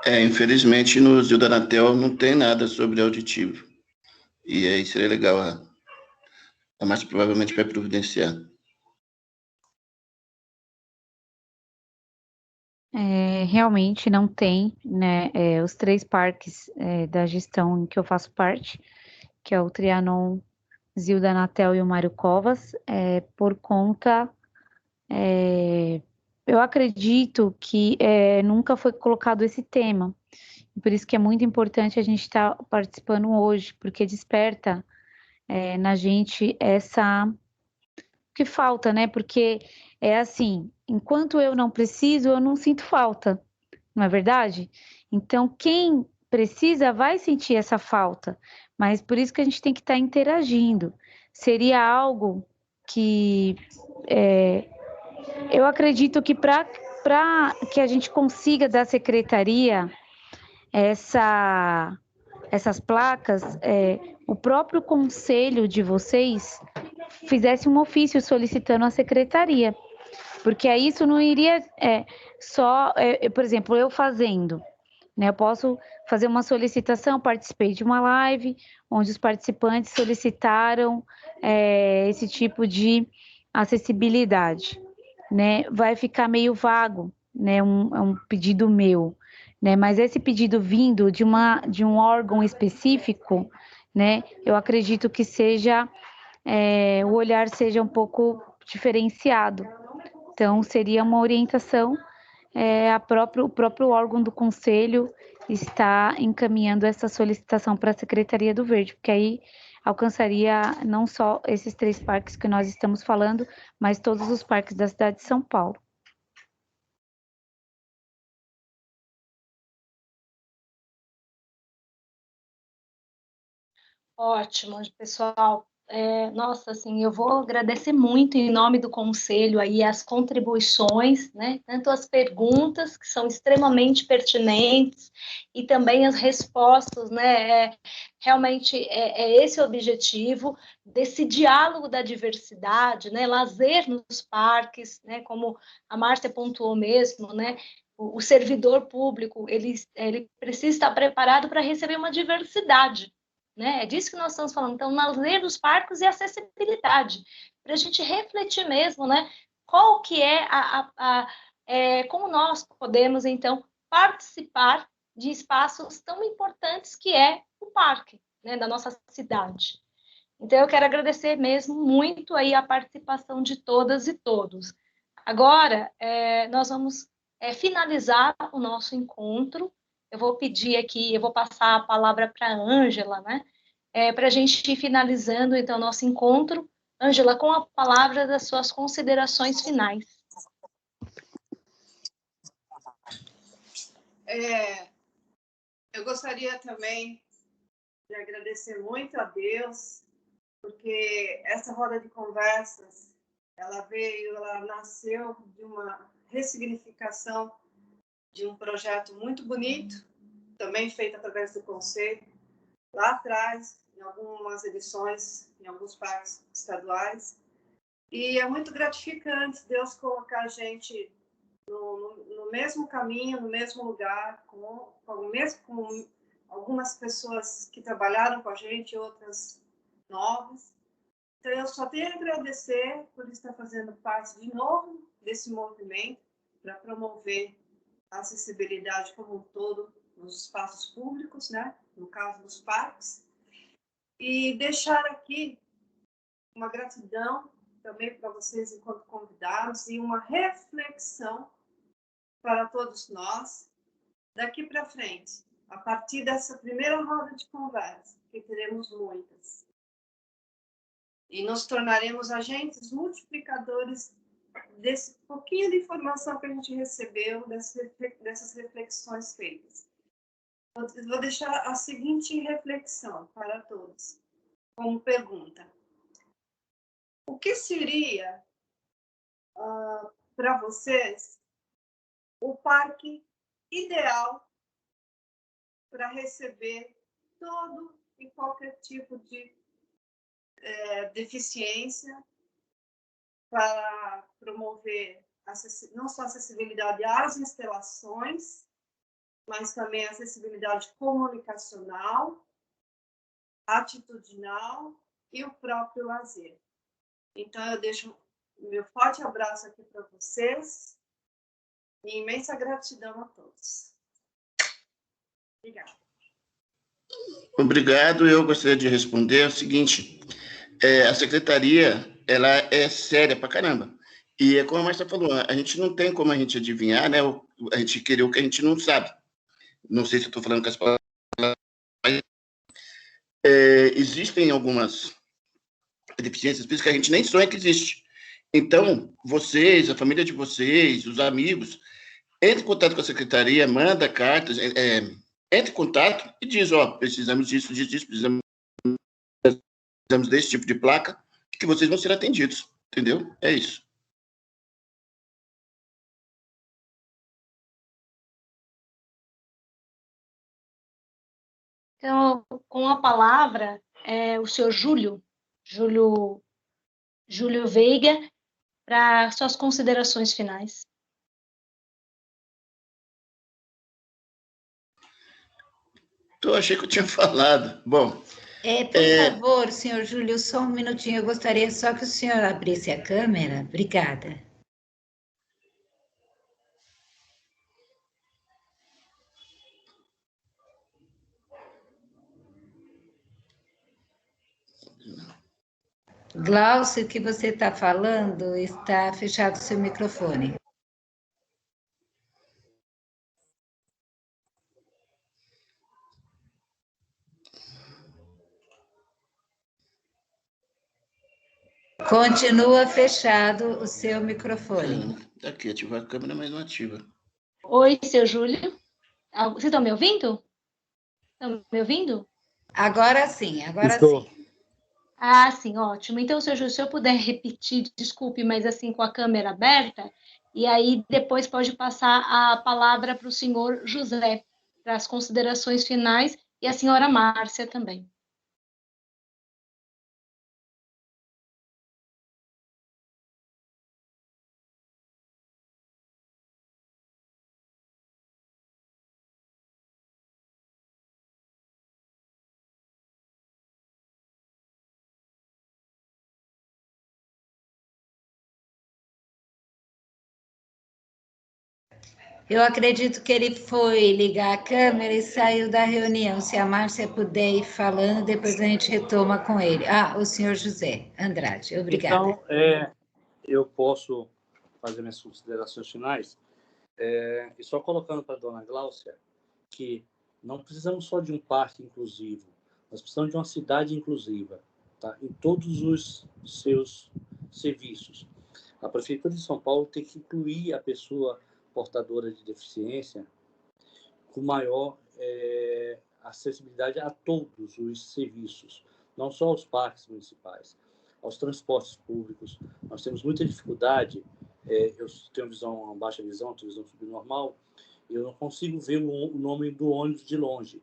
Infelizmente, no Zil da Anatel não tem nada sobre auditivo. E aí seria legal a mais provavelmente vai providenciar. Realmente não tem, né? Os 3 parques da gestão em que eu faço parte, que é o Trianon, Zil da Anatel e o Mário Covas, por conta, eu acredito que nunca foi colocado esse tema, por isso que é muito importante a gente estar participando hoje, porque desperta na gente que falta, né? Porque é assim, enquanto eu não preciso, eu não sinto falta, não é verdade? Então, quem precisa vai sentir essa falta, mas por isso que a gente tem que estar interagindo. Seria algo que eu acredito que para que a gente consiga da secretaria essas placas, o próprio conselho de vocês fizesse um ofício solicitando à secretaria, porque aí isso não iria por exemplo, eu fazendo, né? Eu posso fazer uma solicitação, participei de uma live onde os participantes solicitaram esse tipo de acessibilidade, né? Vai ficar meio vago, né? É um pedido meu, né? Mas esse pedido vindo de um órgão específico, né? Eu acredito que seja o olhar seja um pouco diferenciado. Então, seria uma orientação, o próprio órgão do conselho está encaminhando essa solicitação para a Secretaria do Verde, porque aí alcançaria não só esses 3 parques que nós estamos falando, mas todos os parques da cidade de São Paulo. Ótimo, pessoal. Nossa, assim, eu vou agradecer muito em nome do Conselho aí as contribuições, né? Tanto as perguntas, que são extremamente pertinentes, e também as respostas, né? Realmente esse o objetivo desse diálogo da diversidade, né? Lazer nos parques, né? Como a Márcia pontuou mesmo, né? O servidor público, ele precisa estar preparado para receber uma diversidade, né? É disso que nós estamos falando. Então, lazer dos parques e acessibilidade, para a gente refletir mesmo, né? Qual que como nós podemos, então, participar de espaços tão importantes que é o parque, né, da nossa cidade. Então, eu quero agradecer mesmo muito aí a participação de todas e todos. Agora, nós vamos finalizar o nosso encontro. Eu vou pedir aqui, eu vou passar a palavra para a Ângela, né? Para a gente ir finalizando, então, nosso encontro. Ângela, com a palavra das suas considerações finais. Eu gostaria também de agradecer muito a Deus, porque essa roda de conversas, ela nasceu de uma ressignificação de um projeto muito bonito, também feito através do Conselho, lá atrás, em algumas edições, em alguns parques estaduais. E é muito gratificante Deus colocar a gente no mesmo caminho, no mesmo lugar, com algumas pessoas que trabalharam com a gente, outras novas. Então, eu só tenho a agradecer por estar fazendo parte de novo desse movimento para promover a acessibilidade como um todo nos espaços públicos, né? No caso dos parques, e deixar aqui uma gratidão também para vocês enquanto convidados e uma reflexão para todos nós daqui para frente, a partir dessa primeira roda de conversa, que teremos muitas. E nos tornaremos agentes multiplicadores desse pouquinho de informação que a gente recebeu, dessas reflexões feitas. Vou deixar a seguinte reflexão para todos, como pergunta. O que seria, para vocês, o parque ideal para receber todo e qualquer tipo de deficiência, para promover não só acessibilidade às instalações, mas também acessibilidade comunicacional, atitudinal e o próprio lazer. Então, eu deixo o meu forte abraço aqui para vocês e imensa gratidão a todos. Obrigada. Obrigado. Eu gostaria de responder o seguinte: a secretaria ela é séria pra caramba. E como a Márcia falou, a gente não tem como a gente adivinhar, né? A gente querer o que a gente não sabe. Não sei se eu estou falando com as palavras, mas existem algumas deficiências físicas que a gente nem sonha que existe. Então, vocês, a família de vocês, os amigos, entre em contato com a secretaria, manda cartas, entre em contato e diz, precisamos disso, precisamos desse tipo de placa, que vocês vão ser atendidos, entendeu? É isso. Então, com a palavra, o senhor Júlio Veiga, para suas considerações finais. Eu achei que eu tinha falado. Bom... Por favor, senhor Júlio, só um minutinho. Eu gostaria só que o senhor abrisse a câmera. Obrigada. Glaucio, o que você está falando está fechado o seu microfone. Continua fechado o seu microfone. Tá aqui, ativar a câmera, mas não ativa. Oi, seu Júlio. Vocês estão me ouvindo? Estão me ouvindo? Agora sim, agora Estou. sim. Ah, sim, ótimo. Então, seu Júlio, se eu puder repetir, desculpe, mas assim, com a câmera aberta, e aí depois pode passar a palavra para o senhor José, para as considerações finais, e a senhora Márcia também. Eu acredito que ele foi ligar a câmera e saiu da reunião. Se a Márcia puder ir falando, depois a gente retoma com ele. O senhor José Andrade, obrigada. Então, eu posso fazer minhas considerações finais, e só colocando para a dona Gláucia que não precisamos só de um parque inclusivo, nós precisamos de uma cidade inclusiva, tá? Em todos os seus serviços. A Prefeitura de São Paulo tem que incluir a pessoa portadora de deficiência com maior acessibilidade a todos os serviços, não só aos parques municipais, aos transportes públicos. Nós temos muita dificuldade, eu tenho uma baixa visão, tenho visão subnormal, eu não consigo ver o nome do ônibus de longe.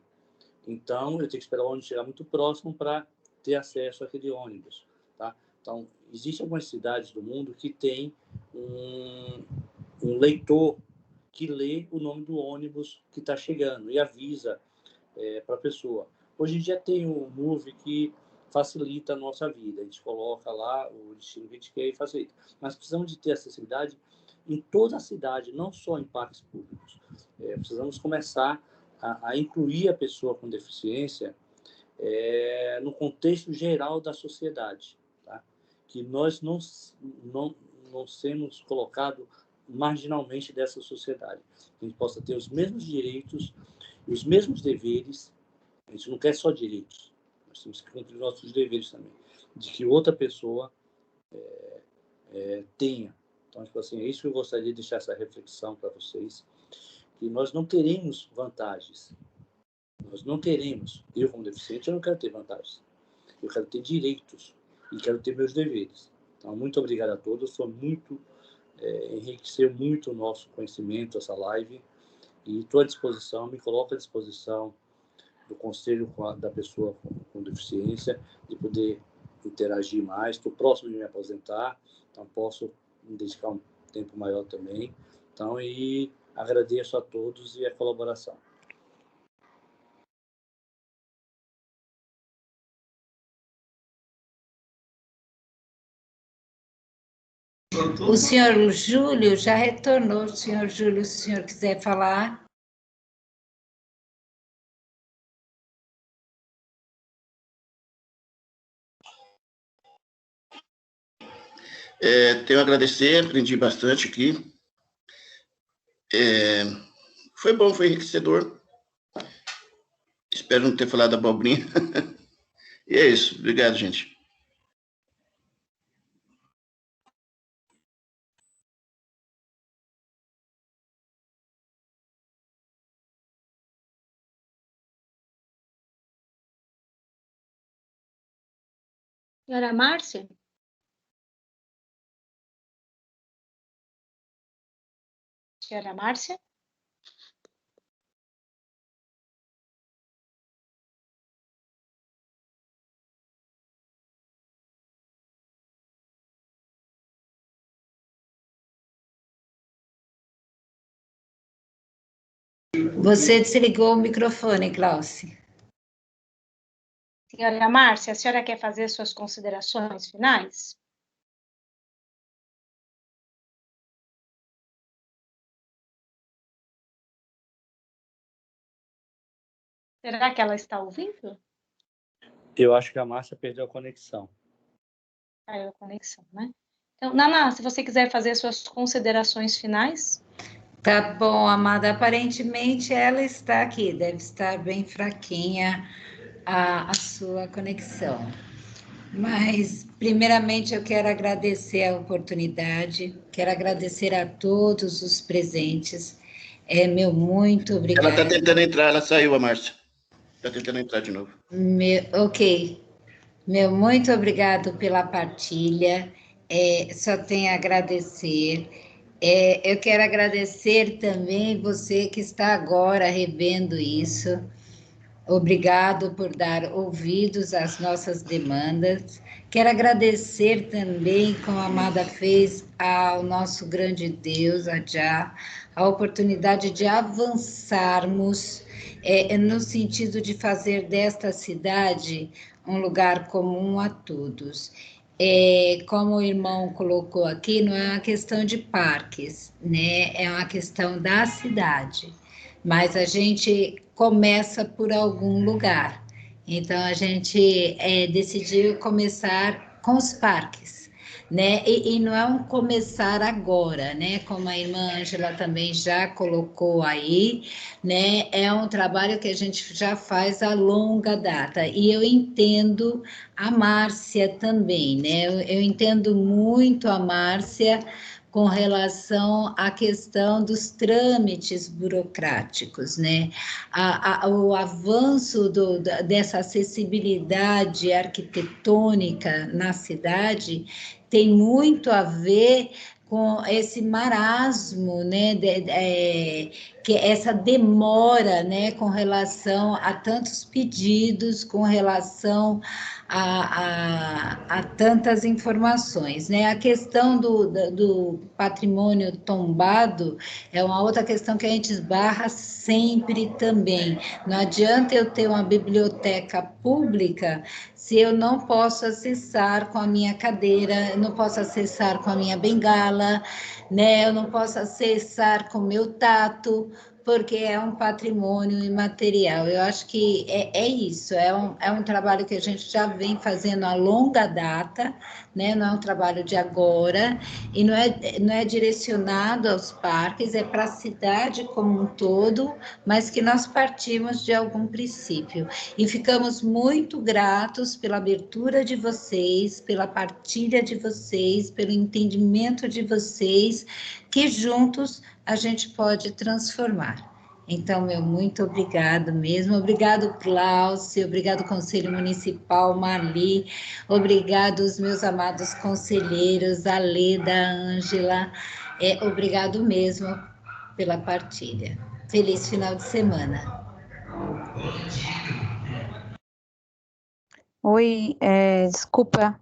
Então, eu tenho que esperar o ônibus chegar muito próximo para ter acesso àquele ônibus. Tá? Então, existem algumas cidades do mundo que têm um leitor que lê o nome do ônibus que está chegando e avisa para a pessoa. Hoje em dia tem o Move que facilita a nossa vida. A gente coloca lá o destino que a gente quer e facilita. Mas precisamos de ter acessibilidade em toda a cidade, não só em parques públicos. Precisamos começar a incluir a pessoa com deficiência no contexto geral da sociedade, tá? Que nós não sermos colocados marginalmente dessa sociedade. A gente possa ter os mesmos direitos e os mesmos deveres. A gente não quer só direitos, nós temos que cumprir nossos deveres também, de que outra pessoa tenha. Então, tipo assim, é isso que eu gostaria de deixar essa reflexão para vocês, que nós não queremos vantagens. Nós não queremos. Eu, como deficiente, eu não quero ter vantagens. Eu quero ter direitos e quero ter meus deveres. Então, muito obrigado a todos. Foi muito... enriqueceu muito o nosso conhecimento, essa live. E estou à disposição, me coloco à disposição do conselho da pessoa com deficiência, de poder interagir mais. Estou próximo de me aposentar, então posso me dedicar um tempo maior também. Então, e agradeço a todos e a colaboração. O senhor Júlio já retornou. Senhor Júlio, se o senhor quiser falar. Tenho a agradecer, aprendi bastante aqui. Foi bom, foi enriquecedor. Espero não ter falado abobrinha. E é isso. Obrigado, gente. Senhora Márcia? Senhora Márcia? Você desligou o microfone, Glauci. Senhora Márcia, a senhora quer fazer suas considerações finais? Será que ela está ouvindo? Eu acho que a Márcia perdeu a conexão. Caiu a conexão, né? Então, Naná, se você quiser fazer suas considerações finais. Tá bom, amada. Aparentemente ela está aqui, deve estar bem fraquinha a sua conexão. Mas, primeiramente, eu quero agradecer a oportunidade, quero agradecer a todos os presentes. Meu muito obrigada. Ela está tentando entrar, ela saiu, a Márcia. Está tentando entrar de novo. Ok. Meu muito obrigado pela partilha. Só tenho a agradecer. Eu quero agradecer também você que está agora revendo isso. Obrigado por dar ouvidos às nossas demandas. Quero agradecer também, como a Amada fez, ao nosso grande Deus, a Jah, a oportunidade de avançarmos no sentido de fazer desta cidade um lugar comum a todos. Como o irmão colocou aqui, não é uma questão de parques, né? É uma questão da cidade. Mas a gente começa por algum lugar. Então, a gente decidiu começar com os parques, né? E não é um começar agora, né? Como a irmã Ângela também já colocou aí, né? É um trabalho que a gente já faz a longa data. E eu entendo a Márcia também, né? Eu entendo muito a Márcia com relação à questão dos trâmites burocráticos, né? O avanço dessa acessibilidade arquitetônica na cidade tem muito a ver com esse marasmo, né, que essa demora, né, com relação a tantos pedidos, com relação a tantas informações, né? A questão do patrimônio tombado é uma outra questão que a gente esbarra sempre também. Não adianta eu ter uma biblioteca pública se eu não posso acessar com a minha cadeira, eu não posso acessar com a minha bengala, né? Eu não posso acessar com o meu tato, porque é um patrimônio imaterial. Eu acho que é isso, é um trabalho que a gente já vem fazendo a longa data, né? Não é um trabalho de agora, e não é direcionado aos parques, é para a cidade como um todo, mas que nós partimos de algum princípio. E ficamos muito gratos pela abertura de vocês, pela partilha de vocês, pelo entendimento de vocês, que juntos a gente pode transformar. Então, meu muito obrigado mesmo. Obrigado, Glaucio, obrigado, Conselho Municipal, Marli, obrigado os meus amados conselheiros, a Leda, a Ângela, obrigado mesmo pela partilha. Feliz final de semana. Oi, desculpa,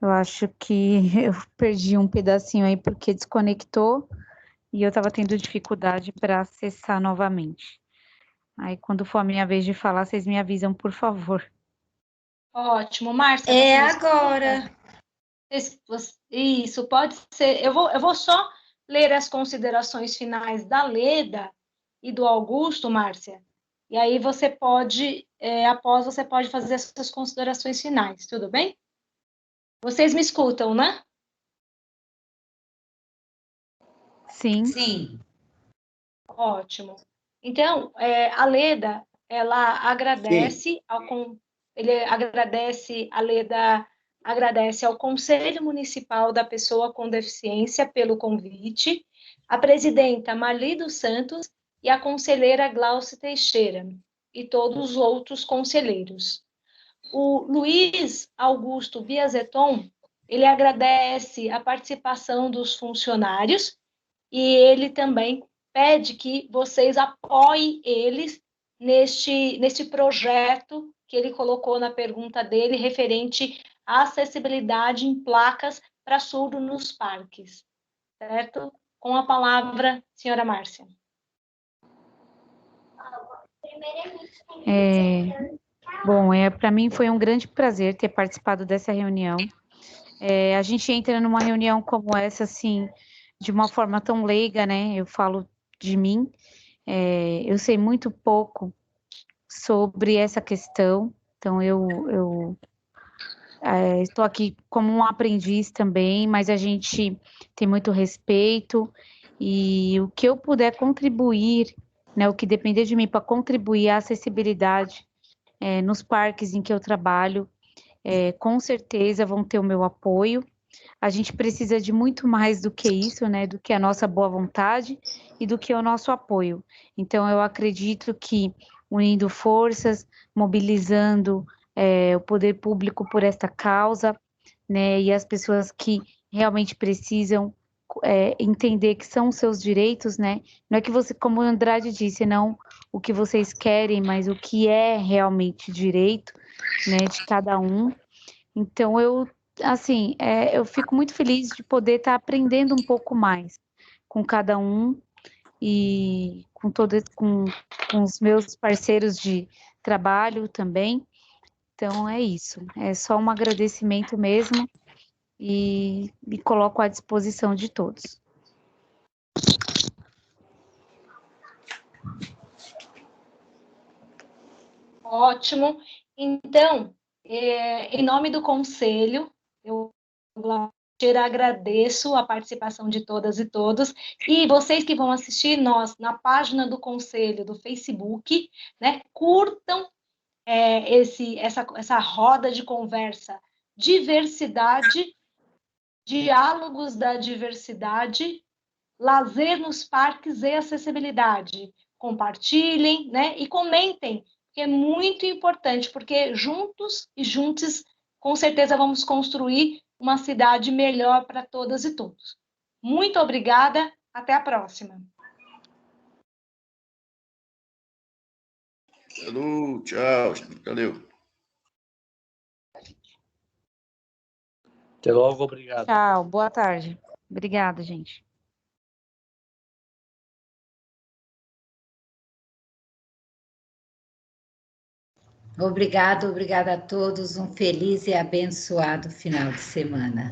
eu acho que eu perdi um pedacinho aí porque desconectou e eu estava tendo dificuldade para acessar novamente. Aí, quando for a minha vez de falar, vocês me avisam, por favor. Ótimo, Márcia. Agora. Isso, pode ser. Eu vou só ler as considerações finais da Leda e do Augusto, Márcia. E aí você pode, após você pode fazer as suas considerações finais, tudo bem? Vocês me escutam, né? Sim. Sim. Ótimo. Então, a Leda, ela agradece a Leda agradece ao Conselho Municipal da Pessoa com Deficiência pelo convite, a presidenta Marli dos Santos e a conselheira Glaucia Teixeira, e todos os outros conselheiros. O Luiz Augusto Biazeton, ele agradece a participação dos funcionários e ele também pede que vocês apoiem eles neste projeto que ele colocou na pergunta dele, referente à acessibilidade em placas para surdo nos parques. Certo? Com a palavra, senhora Márcia. Para mim foi um grande prazer ter participado dessa reunião. A gente entra numa reunião como essa, assim, de uma forma tão leiga, né? Eu falo de mim. Eu sei muito pouco sobre essa questão, então eu estou aqui como um aprendiz também, mas a gente tem muito respeito e o que eu puder contribuir, né, o que depender de mim para contribuir à acessibilidade nos parques em que eu trabalho, com certeza vão ter o meu apoio. A gente precisa de muito mais do que isso, né, do que a nossa boa vontade e do que o nosso apoio. Então, eu acredito que unindo forças, mobilizando o poder público por esta causa, né, e as pessoas que realmente precisam entender que são os seus direitos, né, não é que você, como o Andrade disse, não o que vocês querem, mas o que é realmente direito, né, de cada um. Então, assim, eu fico muito feliz de poder estar aprendendo um pouco mais com cada um e com os meus parceiros de trabalho também. Então, é isso. É só um agradecimento mesmo e me coloco à disposição de todos. Ótimo. Então, em nome do Conselho, eu agradeço a participação de todas e todos, e vocês que vão assistir nós na página do Conselho do Facebook, né, curtam essa roda de conversa, diversidade, diálogos da diversidade, lazer nos parques e acessibilidade. Compartilhem, né, e comentem, que é muito importante, porque juntos e juntos, com certeza, vamos construir uma cidade melhor para todas e todos. Muito obrigada, até a próxima. Alô, tchau, valeu. Até logo, obrigado. Tchau, boa tarde. Obrigada, gente. Obrigada a todos. Um feliz e abençoado final de semana.